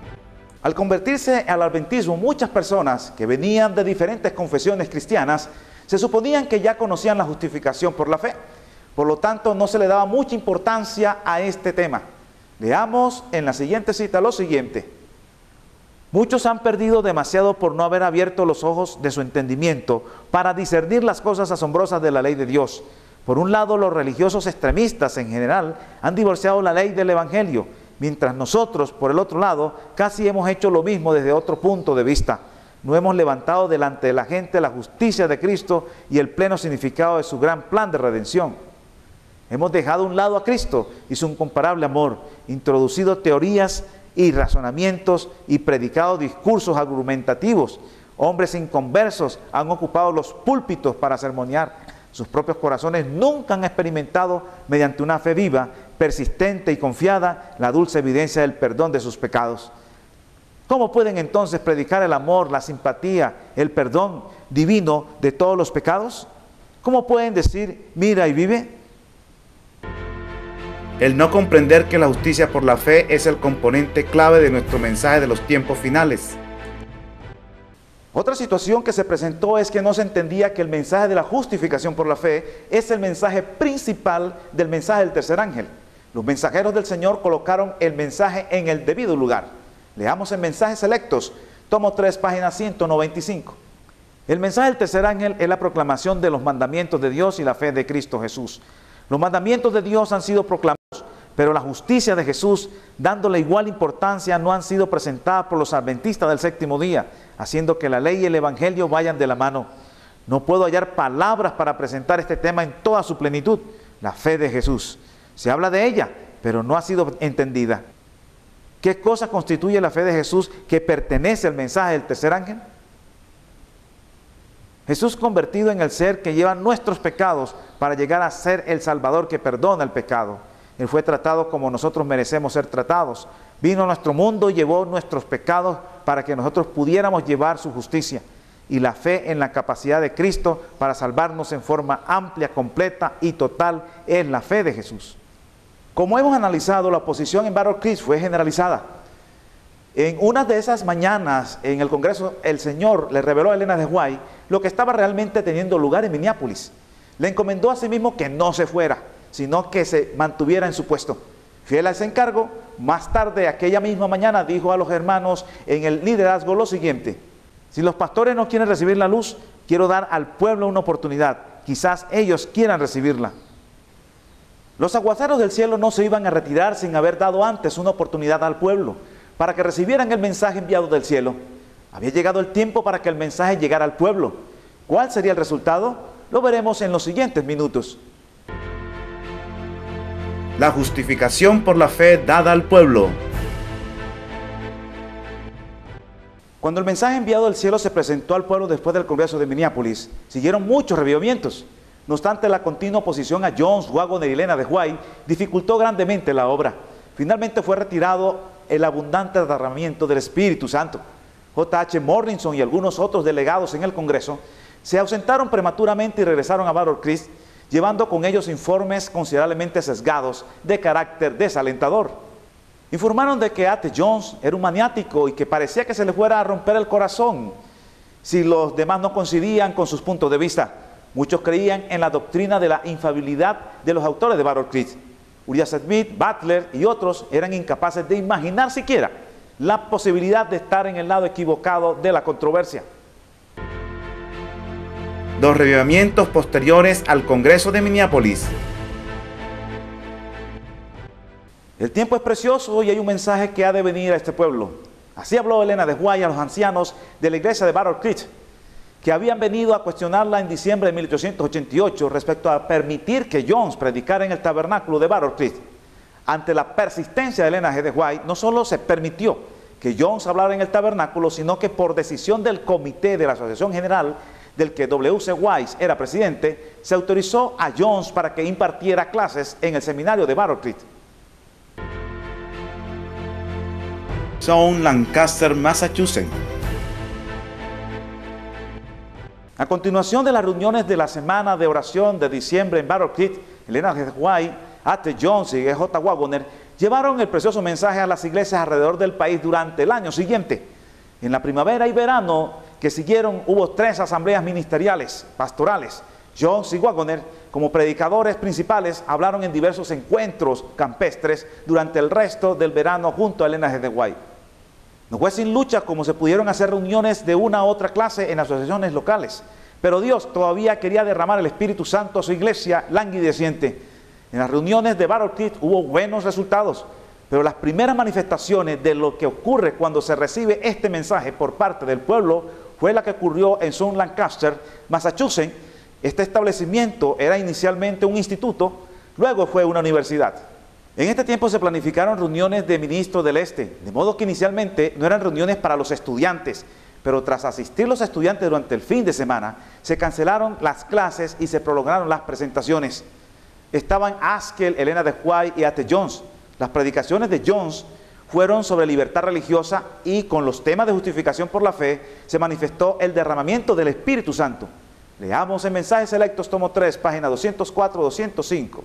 Al convertirse al adventismo, muchas personas que venían de diferentes confesiones cristianas se suponían que ya conocían la justificación por la fe. Por lo tanto, no se le daba mucha importancia a este tema. Leamos en la siguiente cita lo siguiente. Muchos han perdido demasiado por no haber abierto los ojos de su entendimiento para discernir las cosas asombrosas de la ley de Dios. Por un lado, los religiosos extremistas en general han divorciado la ley del Evangelio, mientras nosotros, por el otro lado, casi hemos hecho lo mismo desde otro punto de vista. No hemos levantado delante de la gente la justicia de Cristo y el pleno significado de su gran plan de redención. Hemos dejado a un lado a Cristo y su incomparable amor, introducido teorías y razonamientos y predicado discursos argumentativos. Hombres inconversos han ocupado los púlpitos para sermonear. Sus propios corazones nunca han experimentado, mediante una fe viva, persistente y confiada, la dulce evidencia del perdón de sus pecados. ¿Cómo pueden entonces predicar el amor, la simpatía, el perdón divino de todos los pecados? ¿Cómo pueden decir, mira y vive? El no comprender que la justicia por la fe es el componente clave de nuestro mensaje de los tiempos finales. Otra situación que se presentó es que no se entendía que el mensaje de la justificación por la fe es el mensaje principal del mensaje del tercer ángel. Los mensajeros del Señor colocaron el mensaje en el debido lugar. Leamos en Mensajes Selectos, tomo 3, página 195. El mensaje del tercer ángel es la proclamación de los mandamientos de Dios y la fe de Cristo Jesús. Los mandamientos de Dios han sido proclamados, pero la justicia de Jesús, dándole igual importancia, no han sido presentadas por los adventistas del séptimo día, haciendo que la ley y el evangelio vayan de la mano. No puedo hallar palabras para presentar este tema en toda su plenitud, la fe de Jesús. Se habla de ella, pero no ha sido entendida. ¿Qué cosa constituye la fe de Jesús que pertenece al mensaje del tercer ángel? Jesús convertido en el ser que lleva nuestros pecados para llegar a ser el Salvador que perdona el pecado. Él fue tratado como nosotros merecemos ser tratados. Vino a nuestro mundo y llevó nuestros pecados para que nosotros pudiéramos llevar su justicia. Y la fe en la capacidad de Cristo para salvarnos en forma amplia, completa y total es la fe de Jesús. Como hemos analizado, la oposición en Battle Creek fue generalizada. En una de esas mañanas en el Congreso, el Señor le reveló a Elena de White lo que estaba realmente teniendo lugar en Minneapolis. Le encomendó a sí mismo que no se fuera, sino que se mantuviera en su puesto. Fiel a ese encargo, más tarde aquella misma mañana dijo a los hermanos en el liderazgo lo siguiente: si los pastores no quieren recibir la luz, quiero dar al pueblo una oportunidad. Quizás ellos quieran recibirla. Los aguaceros del cielo no se iban a retirar sin haber dado antes una oportunidad al pueblo para que recibieran el mensaje enviado del cielo. Había llegado el tiempo para que el mensaje llegara al pueblo. ¿Cuál sería el resultado? Lo veremos en los siguientes minutos. La justificación por la fe dada al pueblo. Cuando el mensaje enviado del cielo se presentó al pueblo después del Congreso de Minneapolis, siguieron muchos revivimientos. No obstante, la continua oposición a Jones, Waggoner y Elena de White dificultó grandemente la obra. Finalmente fue retirado el abundante derramamiento del Espíritu Santo. J.H. Morrison y algunos otros delegados en el Congreso se ausentaron prematuramente y regresaron a Battle Creek, llevando con ellos informes considerablemente sesgados de carácter desalentador. Informaron de que A.T. Jones era un maniático y que parecía que se le fuera a romper el corazón si los demás no coincidían con sus puntos de vista. Muchos creían en la doctrina de la infalibilidad de los autores de Battle Creek. Uriah Smith, Butler y otros eran incapaces de imaginar siquiera la posibilidad de estar en el lado equivocado de la controversia. Los revivimientos posteriores al Congreso de Minneapolis. El tiempo es precioso y hay un mensaje que ha de venir a este pueblo. Así habló Elena de White a los ancianos de la iglesia de Battle Creek, que habían venido a cuestionarla en diciembre de 1888 respecto a permitir que Jones predicara en el tabernáculo de Battle Creek. Ante la persistencia de Elena G. de White, no solo se permitió que Jones hablara en el tabernáculo, sino que por decisión del comité de la Asociación General, del que W.C. Wise era presidente, se autorizó a Jones para que impartiera clases en el seminario de Battle Creek. Son Lancaster, Massachusetts. A continuación de las reuniones de la semana de oración de diciembre en Battle Creek, Elena G. White, A.T. Jones y J. Waggoner llevaron el precioso mensaje a las iglesias alrededor del país durante el año siguiente. En la primavera y verano que siguieron hubo 3 asambleas ministeriales, pastorales. Jones y Waggoner, como predicadores principales, hablaron en diversos encuentros campestres durante el resto del verano junto a Elena G. de White. No fue sin lucha como se pudieron hacer reuniones de una u otra clase en asociaciones locales, pero Dios todavía quería derramar el Espíritu Santo a su iglesia languideciente. En las reuniones de Battle Creek hubo buenos resultados, pero las primeras manifestaciones de lo que ocurre cuando se recibe este mensaje por parte del pueblo fue la que ocurrió en South Lancaster, Massachusetts. Este establecimiento era inicialmente un instituto, luego fue una universidad. En este tiempo se planificaron reuniones de ministros del Este, de modo que inicialmente no eran reuniones para los estudiantes, pero tras asistir los estudiantes durante el fin de semana, se cancelaron las clases y se prolongaron las presentaciones. Estaban Haskell, Elena de White y A.T. Jones. Las predicaciones de Jones fueron sobre libertad religiosa y con los temas de justificación por la fe se manifestó el derramamiento del Espíritu Santo. Leamos en Mensajes Selectos, tomo 3, página 204-205.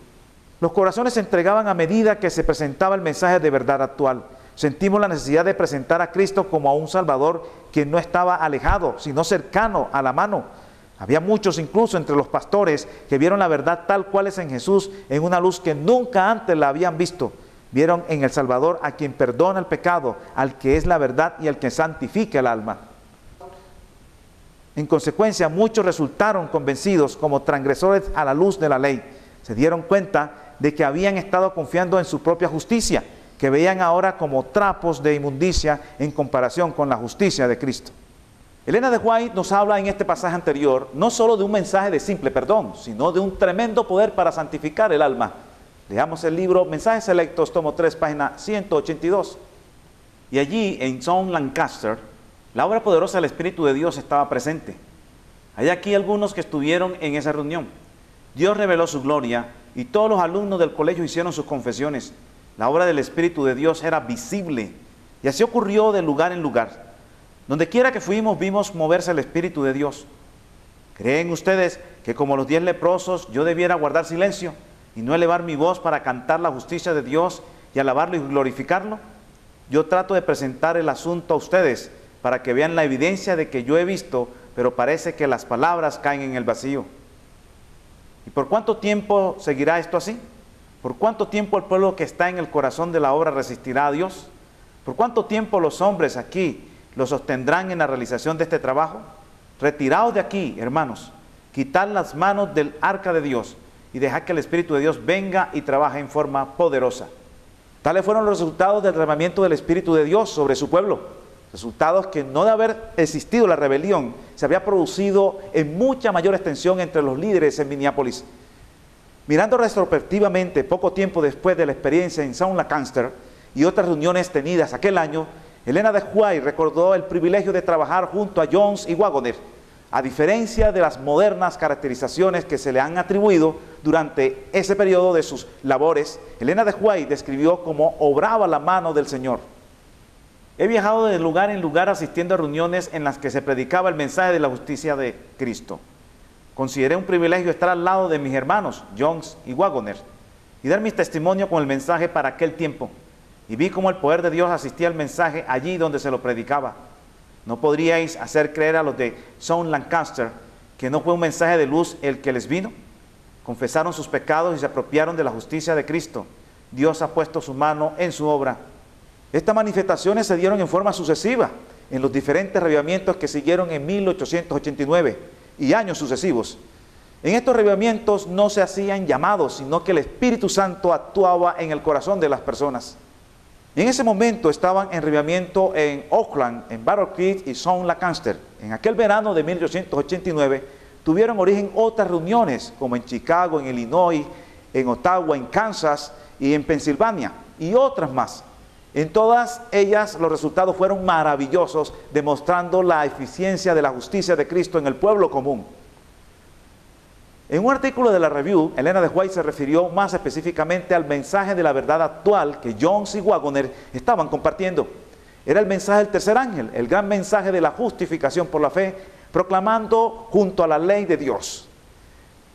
Los corazones se entregaban a medida que se presentaba el mensaje de verdad actual. Sentimos la necesidad de presentar a Cristo como a un Salvador que no estaba alejado, sino cercano a la mano. Había muchos, incluso entre los pastores, que vieron la verdad tal cual es en Jesús, en una luz que nunca antes la habían visto. Vieron en el Salvador a quien perdona el pecado, al que es la verdad y al que santifica el alma. En consecuencia, muchos resultaron convencidos como transgresores a la luz de la ley. Se dieron cuenta de que habían estado confiando en su propia justicia, que veían ahora como trapos de inmundicia en comparación con la justicia de Cristo. Elena de White nos habla en este pasaje anterior no solo de un mensaje de simple perdón, sino de un tremendo poder para santificar el alma. Leamos el libro Mensajes Selectos, tomo 3, página 182. Y allí, en South Lancaster, la obra poderosa del Espíritu de Dios estaba presente. Hay aquí algunos que estuvieron en esa reunión. Dios reveló su gloria y todos los alumnos del colegio hicieron sus confesiones. La obra del Espíritu de Dios era visible y así ocurrió de lugar en lugar. Donde quiera que fuimos vimos moverse el Espíritu de Dios. ¿Creen ustedes que como los 10 leprosos yo debiera guardar silencio? y no elevar mi voz para cantar la justicia de Dios y alabarlo y glorificarlo? Yo trato de presentar el asunto a ustedes para que vean la evidencia de que yo he visto, pero parece que las palabras caen en el vacío. ¿Y por cuánto tiempo seguirá esto así? ¿Por cuánto tiempo el pueblo que está en el corazón de la obra resistirá a Dios? ¿Por cuánto tiempo los hombres aquí lo sostendrán en la realización de este trabajo? Retiraos de aquí, hermanos, quitad las manos del arca de Dios y dejad que el Espíritu de Dios venga y trabaje en forma poderosa. Tales fueron los resultados del derramamiento del Espíritu de Dios sobre su pueblo. Resultados que no de haber existido la rebelión, se había producido en mucha mayor extensión entre los líderes en Minneapolis. Mirando retrospectivamente, poco tiempo después de la experiencia en South Lancaster y otras reuniones tenidas aquel año, Elena de White recordó el privilegio de trabajar junto a Jones y Waggoner. A diferencia de las modernas caracterizaciones que se le han atribuido durante ese periodo de sus labores, Elena de White describió cómo obraba la mano del Señor. He viajado de lugar en lugar asistiendo a reuniones en las que se predicaba el mensaje de la justicia de Cristo. Consideré un privilegio estar al lado de mis hermanos, Jones y Waggoner, y dar mi testimonio con el mensaje para aquel tiempo. Y vi cómo el poder de Dios asistía al mensaje allí donde se lo predicaba. ¿No podríais hacer creer a los de South Lancaster que no fue un mensaje de luz el que les vino? Confesaron sus pecados y se apropiaron de la justicia de Cristo. Dios ha puesto su mano en su obra. Estas manifestaciones se dieron en forma sucesiva en los diferentes avivamientos que siguieron en 1889 y años sucesivos. En estos avivamientos no se hacían llamados, sino que el Espíritu Santo actuaba en el corazón de las personas. En ese momento estaban en avivamiento en Oakland, en Battle Creek y South Lancaster. En aquel verano de 1889 tuvieron origen otras reuniones, como en Chicago, en Illinois, en Ottawa, en Kansas y en Pensilvania, y otras más. En todas ellas los resultados fueron maravillosos, demostrando la eficiencia de la justicia de Cristo en el pueblo común. En un artículo de la Review, Elena de White se refirió más específicamente al mensaje de la verdad actual que Jones y Waggoner estaban compartiendo. Era el mensaje del tercer ángel, el gran mensaje de la justificación por la fe, proclamando junto a la ley de Dios.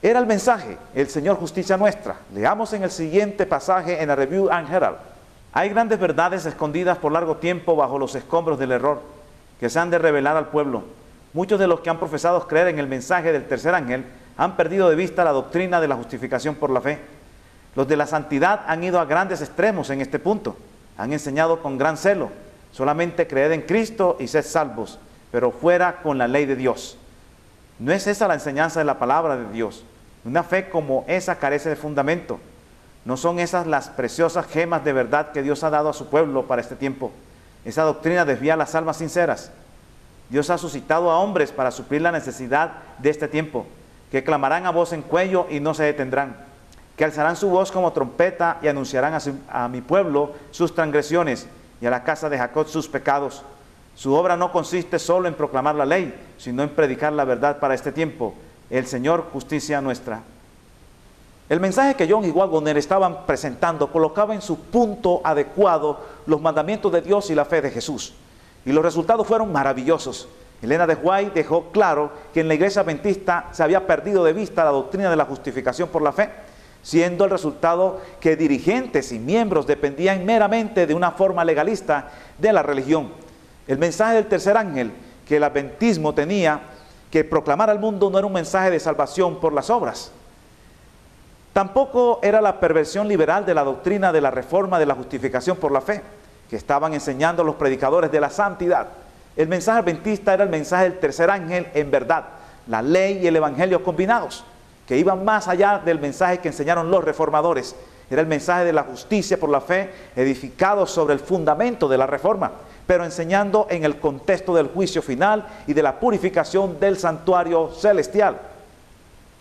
Era el mensaje, el Señor justicia nuestra. Leamos en el siguiente pasaje en la Review and Herald. Hay grandes verdades escondidas por largo tiempo bajo los escombros del error, que se han de revelar al pueblo. Muchos de los que han profesado creer en el mensaje del tercer ángel han perdido de vista la doctrina de la justificación por la fe. Los de la santidad han ido a grandes extremos en este punto. Han enseñado con gran celo: solamente creed en Cristo y sed salvos, pero fuera con la ley de Dios. No es esa la enseñanza de la palabra de Dios. Una fe como esa carece de fundamento. No son esas las preciosas gemas de verdad que Dios ha dado a su pueblo para este tiempo. Esa doctrina desvía las almas sinceras. Dios ha suscitado a hombres para suplir la necesidad de este tiempo, que clamarán a voz en cuello y no se detendrán, que alzarán su voz como trompeta y anunciarán a mi pueblo sus transgresiones y a la casa de Jacob sus pecados. Su obra no consiste solo en proclamar la ley, sino en predicar la verdad para este tiempo, el Señor justicia nuestra. El mensaje que John y Waggoner estaban presentando colocaba en su punto adecuado los mandamientos de Dios y la fe de Jesús, y los resultados fueron maravillosos. Elena de White dejó claro que en la iglesia adventista se había perdido de vista la doctrina de la justificación por la fe, siendo el resultado que dirigentes y miembros dependían meramente de una forma legalista de la religión. El mensaje del tercer ángel que el adventismo tenía que proclamar al mundo no era un mensaje de salvación por las obras. Tampoco era la perversión liberal de la doctrina de la reforma de la justificación por la fe, que estaban enseñando los predicadores de la santidad. El mensaje adventista era el mensaje del tercer ángel en verdad, la ley y el evangelio combinados, que iban más allá del mensaje que enseñaron los reformadores. Era el mensaje de la justicia por la fe, edificado sobre el fundamento de la reforma, pero enseñando en el contexto del juicio final y de la purificación del santuario celestial.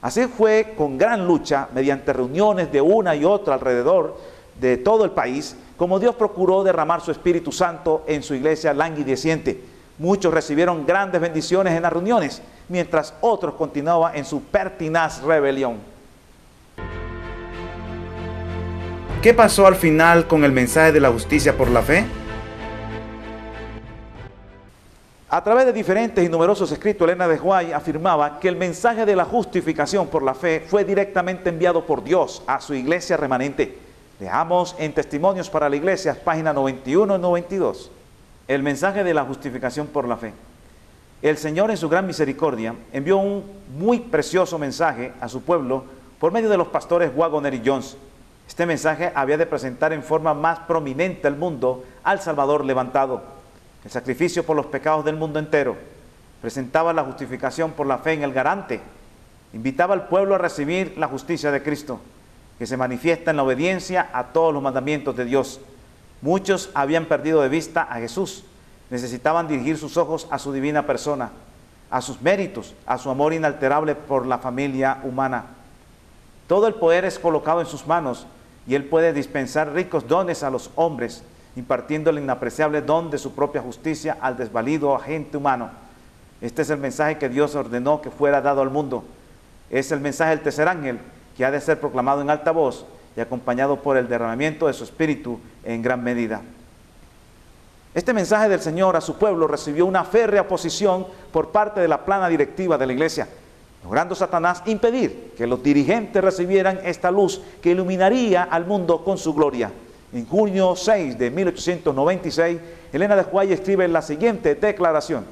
Así fue con gran lucha, mediante reuniones de una y otra alrededor de todo el país, como Dios procuró derramar su Espíritu Santo en su iglesia languideciente. Muchos recibieron grandes bendiciones en las reuniones, mientras otros continuaban en su pertinaz rebelión. ¿Qué pasó al final con el mensaje de la justicia por la fe? A través de diferentes y numerosos escritos, Elena de White afirmaba que el mensaje de la justificación por la fe fue directamente enviado por Dios a su iglesia remanente. Leamos en Testimonios para la Iglesia, páginas 91 y 92. El mensaje de la justificación por la fe. El Señor en su gran misericordia envió un muy precioso mensaje a su pueblo por medio de los pastores Waggoner y Jones. Este mensaje había de presentar en forma más prominente al mundo al Salvador levantado. El sacrificio por los pecados del mundo entero. Presentaba la justificación por la fe en el garante. Invitaba al pueblo a recibir la justicia de Cristo, que se manifiesta en la obediencia a todos los mandamientos de Dios. Muchos habían perdido de vista a Jesús. Necesitaban dirigir sus ojos a su divina persona, a sus méritos, a su amor inalterable por la familia humana. Todo el poder es colocado en sus manos y Él puede dispensar ricos dones a los hombres, impartiendo el inapreciable don de su propia justicia al desvalido agente humano. Este es el mensaje que Dios ordenó que fuera dado al mundo. Es el mensaje del tercer ángel, que ha de ser proclamado en alta voz y acompañado por el derramamiento de su espíritu en gran medida. Este mensaje del Señor a su pueblo recibió una férrea oposición por parte de la plana directiva de la iglesia, logrando Satanás impedir que los dirigentes recibieran esta luz que iluminaría al mundo con su gloria. En junio 6 de 1896, Elena de White escribe la siguiente declaración: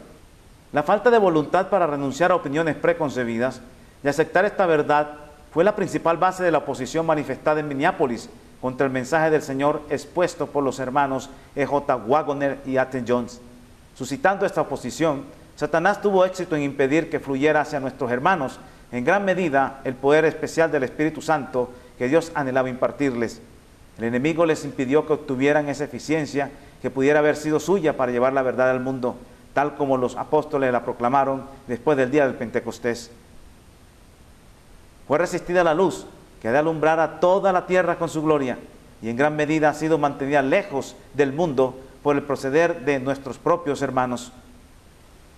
la falta de voluntad para renunciar a opiniones preconcebidas y aceptar esta verdad fue la principal base de la oposición manifestada en Minneapolis contra el mensaje del Señor expuesto por los hermanos E.J. Waggoner y A.T. Jones. Suscitando esta oposición, Satanás tuvo éxito en impedir que fluyera hacia nuestros hermanos, en gran medida, el poder especial del Espíritu Santo que Dios anhelaba impartirles. El enemigo les impidió que obtuvieran esa eficiencia que pudiera haber sido suya para llevar la verdad al mundo, tal como los apóstoles la proclamaron después del día del Pentecostés. Fue resistida la luz que ha de alumbrar a toda la tierra con su gloria, y en gran medida ha sido mantenida lejos del mundo por el proceder de nuestros propios hermanos.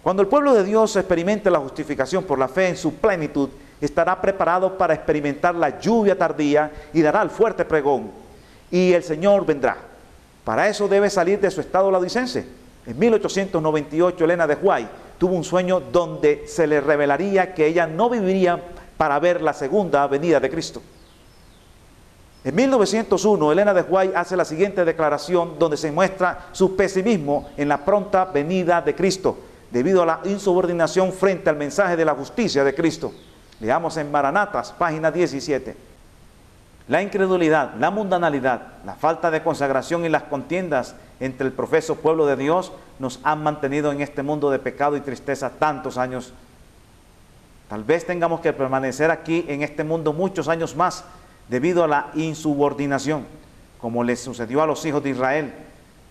Cuando el pueblo de Dios experimente la justificación por la fe en su plenitud, estará preparado para experimentar la lluvia tardía y dará el fuerte pregón, y el Señor vendrá. Para eso debe salir de su estado laodicense. En 1898, Elena de White tuvo un sueño donde se le revelaría que ella no viviría para ver la segunda venida de Cristo. En 1901, Elena de White hace la siguiente declaración donde se muestra su pesimismo en la pronta venida de Cristo, debido a la insubordinación frente al mensaje de la justicia de Cristo. Leamos en Maranatas, página 17. La incredulidad, la mundanalidad, la falta de consagración y las contiendas entre el profeso pueblo de Dios nos han mantenido en este mundo de pecado y tristeza tantos años. Tal vez tengamos que permanecer aquí en este mundo muchos años más debido a la insubordinación, como les sucedió a los hijos de Israel.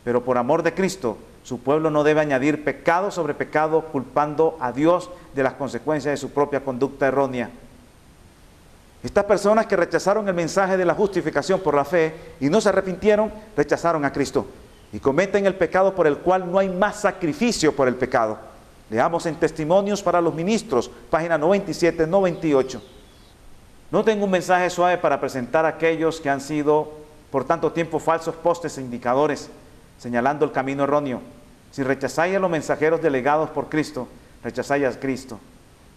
Pero por amor de Cristo, su pueblo no debe añadir pecado sobre pecado, culpando a Dios de las consecuencias de su propia conducta errónea. Estas personas que rechazaron el mensaje de la justificación por la fe y no se arrepintieron, rechazaron a Cristo y cometen el pecado por el cual no hay más sacrificio por el pecado. Leamos en Testimonios para los Ministros, página 97-98. No tengo un mensaje suave para presentar a aquellos que han sido por tanto tiempo falsos postes e indicadores, señalando el camino erróneo. Si rechazáis a los mensajeros delegados por Cristo, rechazáis a Cristo.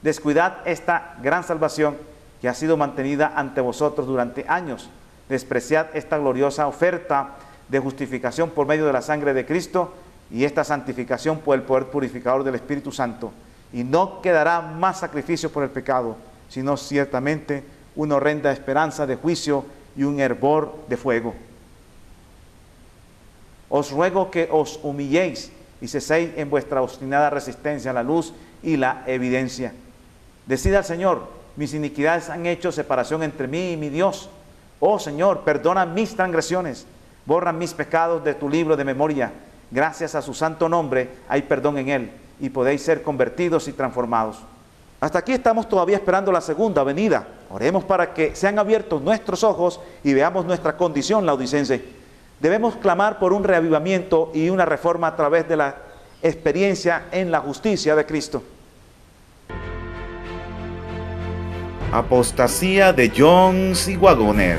Descuidad esta gran salvación que ha sido mantenida ante vosotros durante años. Despreciad esta gloriosa oferta de justificación por medio de la sangre de Cristo y esta santificación por el poder purificador del Espíritu Santo. Y no quedará más sacrificio por el pecado, sino ciertamente una horrenda esperanza de juicio y un hervor de fuego. Os ruego que os humilléis y ceséis en vuestra obstinada resistencia a la luz y la evidencia. Decid al Señor: mis iniquidades han hecho separación entre mí y mi Dios. Oh Señor, perdona mis transgresiones, borra mis pecados de tu libro de memoria. Gracias a su santo nombre hay perdón en él, y podéis ser convertidos y transformados. Hasta aquí estamos todavía esperando la segunda venida. Oremos para que sean abiertos nuestros ojos y veamos nuestra condición laodicense. Debemos clamar por un reavivamiento y una reforma a través de la experiencia en la justicia de Cristo. Apostasía de Jones y Waggoner.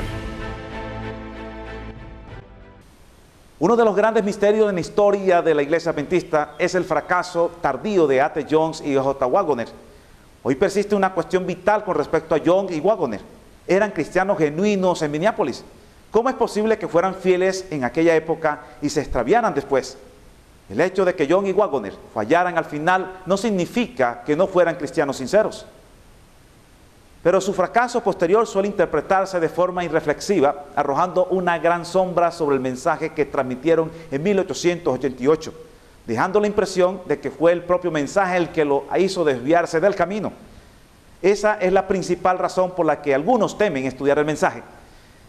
Uno de los grandes misterios en la historia de la Iglesia Adventista es el fracaso tardío de A.T. Jones y J. Waggoner. Hoy persiste una cuestión vital con respecto a Jones y Waggoner. Eran cristianos genuinos en Minneapolis. ¿Cómo es posible que fueran fieles en aquella época y se extraviaran después? El hecho de que John y Waggoner fallaran al final no significa que no fueran cristianos sinceros. Pero su fracaso posterior suele interpretarse de forma irreflexiva, arrojando una gran sombra sobre el mensaje que transmitieron en 1888, dejando la impresión de que fue el propio mensaje el que lo hizo desviarse del camino. Esa es la principal razón por la que algunos temen estudiar el mensaje.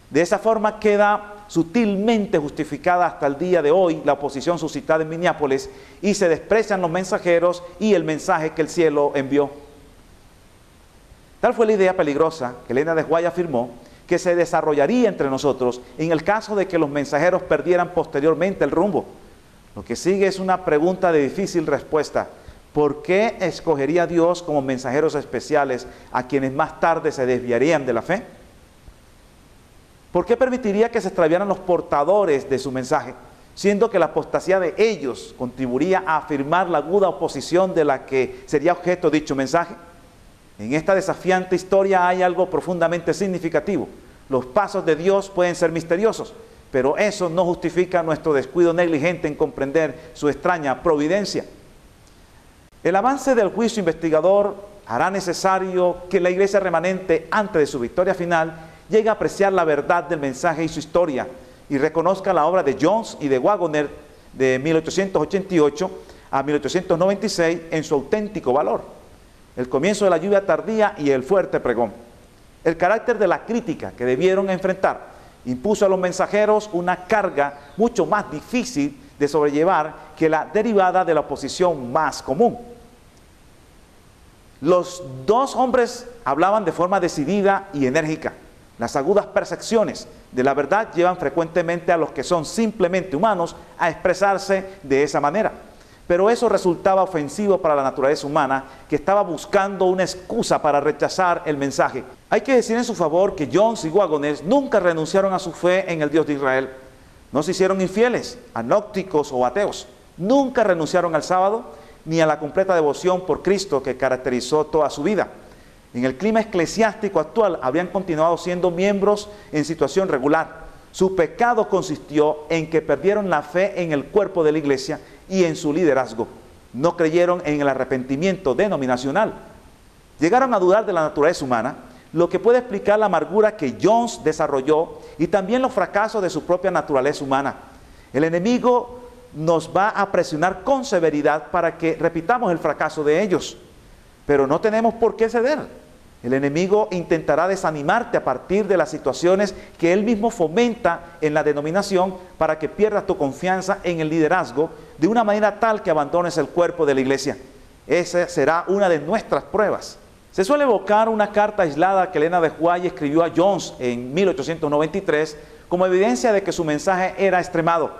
De esa forma queda sutilmente justificada hasta el día de hoy la oposición suscitada en Minneapolis y se desprecian los mensajeros y el mensaje que el cielo envió. Tal fue la idea peligrosa que Elena de White afirmó que se desarrollaría entre nosotros en el caso de que los mensajeros perdieran posteriormente el rumbo. Lo que sigue es una pregunta de difícil respuesta. ¿Por qué escogería Dios como mensajeros especiales a quienes más tarde se desviarían de la fe? ¿Por qué permitiría que se extraviaran los portadores de su mensaje, siendo que la apostasía de ellos contribuiría a afirmar la aguda oposición de la que sería objeto dicho mensaje? En esta desafiante historia hay algo profundamente significativo. Los pasos de Dios pueden ser misteriosos, pero eso no justifica nuestro descuido negligente en comprender su extraña providencia. El avance del juicio investigador hará necesario que la iglesia remanente, antes de su victoria final, llegue a apreciar la verdad del mensaje y su historia, y reconozca la obra de Jones y de Waggoner de 1888 a 1896 en su auténtico valor. El comienzo de la lluvia tardía y el fuerte pregón. El carácter de la crítica que debieron enfrentar impuso a los mensajeros una carga mucho más difícil de sobrellevar que la derivada de la oposición más común. Los dos hombres hablaban de forma decidida y enérgica. Las agudas percepciones de la verdad llevan frecuentemente a los que son simplemente humanos a expresarse de esa manera. Pero eso resultaba ofensivo para la naturaleza humana, que estaba buscando una excusa para rechazar el mensaje. Hay que decir en su favor que Jones y Waggoner nunca renunciaron a su fe en el Dios de Israel. No se hicieron infieles, agnósticos o ateos. Nunca renunciaron al sábado ni a la completa devoción por Cristo que caracterizó toda su vida. En el clima eclesiástico actual habrían continuado siendo miembros en situación regular. Su pecado consistió en que perdieron la fe en el cuerpo de la iglesia y en su liderazgo. No creyeron en el arrepentimiento denominacional. Llegaron a dudar de la naturaleza humana, lo que puede explicar la amargura que Jones desarrolló y también los fracasos de su propia naturaleza humana. El enemigo nos va a presionar con severidad para que repitamos el fracaso de ellos, pero no tenemos por qué ceder. El enemigo intentará desanimarte a partir de las situaciones que él mismo fomenta en la denominación para que pierdas tu confianza en el liderazgo de una manera tal que abandones el cuerpo de la iglesia. Esa será una de nuestras pruebas. Se suele evocar una carta aislada que Elena de White escribió a Jones en 1893 como evidencia de que su mensaje era extremado.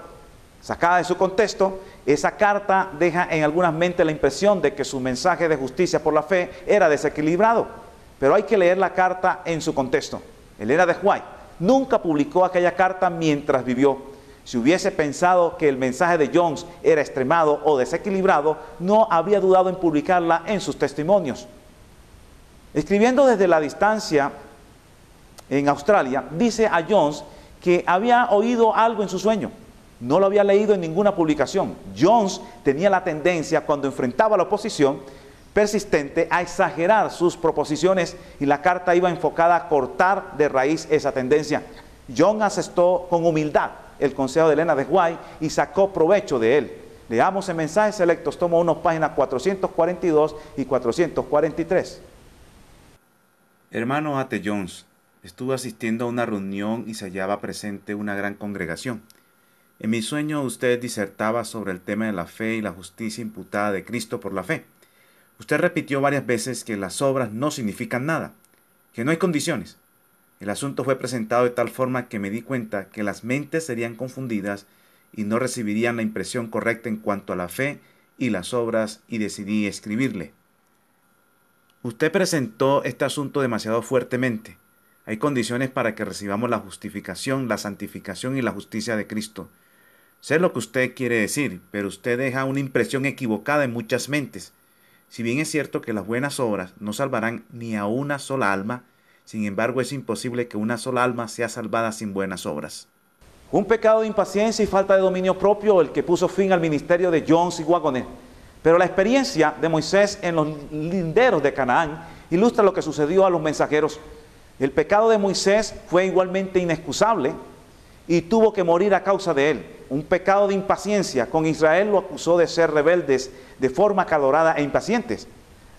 Sacada de su contexto, esa carta deja en algunas mentes la impresión de que su mensaje de justicia por la fe era desequilibrado. Pero hay que leer la carta en su contexto. Elena de White nunca publicó aquella carta mientras vivió. Si hubiese pensado que el mensaje de Jones era extremado o desequilibrado, no habría dudado en publicarla en sus testimonios. Escribiendo desde la distancia en Australia, dice a Jones que había oído algo en su sueño. No lo había leído en ninguna publicación. Jones tenía la tendencia, cuando enfrentaba la oposición persistente, a exagerar sus proposiciones, y la carta iba enfocada a cortar de raíz esa tendencia. Jones aceptó con humildad el consejo de Elena de White y sacó provecho de él. Leamos en Mensajes Selectos, tomo 1, páginas 442 y 443. Hermano A.T. Jones, estuve asistiendo a una reunión y se hallaba presente una gran congregación. En mi sueño usted disertaba sobre el tema de la fe y la justicia imputada de Cristo por la fe. Usted repitió varias veces que las obras no significan nada, que no hay condiciones. El asunto fue presentado de tal forma que me di cuenta que las mentes serían confundidas y no recibirían la impresión correcta en cuanto a la fe y las obras, y decidí escribirle. Usted presentó este asunto demasiado fuertemente. Hay condiciones para que recibamos la justificación, la santificación y la justicia de Cristo. Sé lo que usted quiere decir, pero usted deja una impresión equivocada en muchas mentes. Si bien es cierto que las buenas obras no salvarán ni a una sola alma, sin embargo es imposible que una sola alma sea salvada sin buenas obras. Un pecado de impaciencia y falta de dominio propio el que puso fin al ministerio de Jones y Waggoner. Pero la experiencia de Moisés en los linderos de Canaán ilustra lo que sucedió a los mensajeros. El pecado de Moisés fue igualmente inexcusable y tuvo que morir a causa de él. Un pecado de impaciencia. Con Israel lo acusó de ser rebeldes de forma acalorada e impacientes.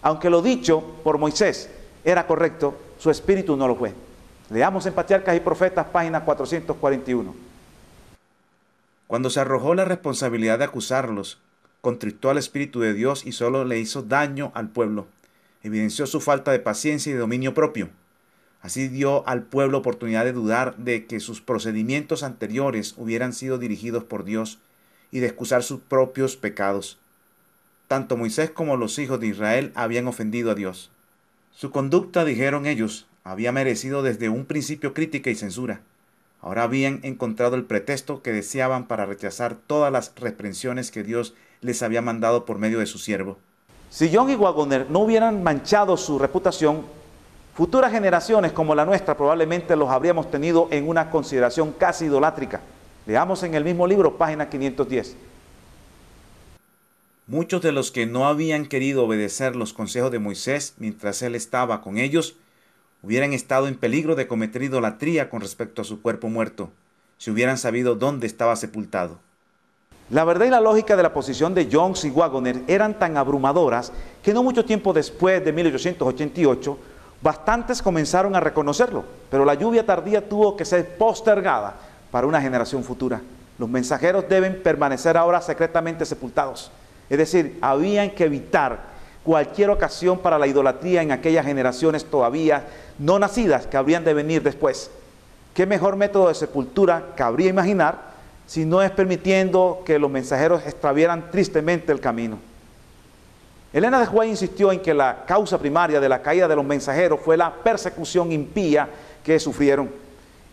Aunque lo dicho por Moisés era correcto, su espíritu no lo fue. Leamos en Patriarcas y Profetas, página 441. Cuando se arrojó la responsabilidad de acusarlos, contristó al Espíritu de Dios y solo le hizo daño al pueblo. Evidenció su falta de paciencia y de dominio propio. Así dio al pueblo oportunidad de dudar de que sus procedimientos anteriores hubieran sido dirigidos por Dios y de excusar sus propios pecados. Tanto Moisés como los hijos de Israel habían ofendido a Dios. Su conducta, dijeron ellos, había merecido desde un principio crítica y censura. Ahora habían encontrado el pretexto que deseaban para rechazar todas las reprensiones que Dios les había mandado por medio de su siervo. Si John y Waggoner no hubieran manchado su reputación, futuras generaciones como la nuestra probablemente los habríamos tenido en una consideración casi idolátrica. Leamos en el mismo libro, página 510. Muchos de los que no habían querido obedecer los consejos de Moisés mientras él estaba con ellos, hubieran estado en peligro de cometer idolatría con respecto a su cuerpo muerto, si hubieran sabido dónde estaba sepultado. La verdad y la lógica de la posición de Jones y Waggoner eran tan abrumadoras que no mucho tiempo después de 1888, bastantes comenzaron a reconocerlo, pero la lluvia tardía tuvo que ser postergada para una generación futura. Los mensajeros deben permanecer ahora secretamente sepultados. Es decir, habían que evitar cualquier ocasión para la idolatría en aquellas generaciones todavía no nacidas que habrían de venir después. ¿Qué mejor método de sepultura cabría imaginar si no es permitiendo que los mensajeros extravieran tristemente el camino? Elena de White insistió en que la causa primaria de la caída de los mensajeros fue la persecución impía que sufrieron.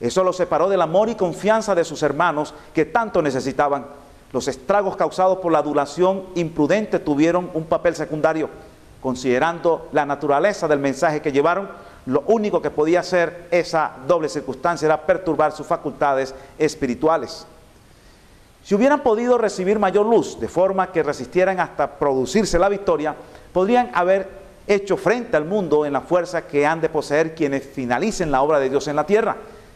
Eso los separó del amor y confianza de sus hermanos que tanto necesitaban. Los estragos causados por la adulación imprudente tuvieron un papel secundario. Considerando la naturaleza del mensaje que llevaron, lo único que podía hacer esa doble circunstancia era perturbar sus facultades espirituales. Si hubieran podido recibir mayor luz, de forma que resistieran hasta producirse la victoria, podrían haber hecho frente al mundo en la fuerza que han de poseer quienes finalicen la obra de Dios en la tierra.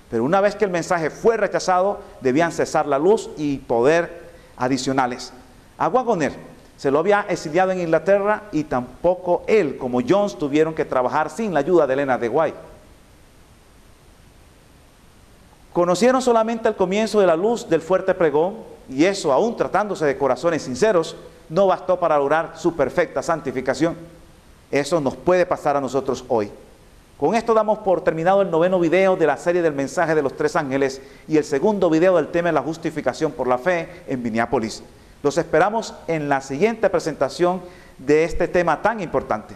Pero una vez que el mensaje fue rechazado, debían cesar la luz y poder adicionales. A Waggoner se lo había exiliado en Inglaterra y tampoco él como Jones tuvieron que trabajar sin la ayuda de Elena de White. Conocieron solamente el comienzo de la luz del fuerte pregón y eso, aún tratándose de corazones sinceros, no bastó para lograr su perfecta santificación. Eso nos puede pasar a nosotros hoy. Con esto damos por terminado el 9º video de la serie del mensaje de los 3 ángeles y el 2º video del tema de la justificación por la fe en Minneapolis. Los esperamos en la siguiente presentación de este tema tan importante.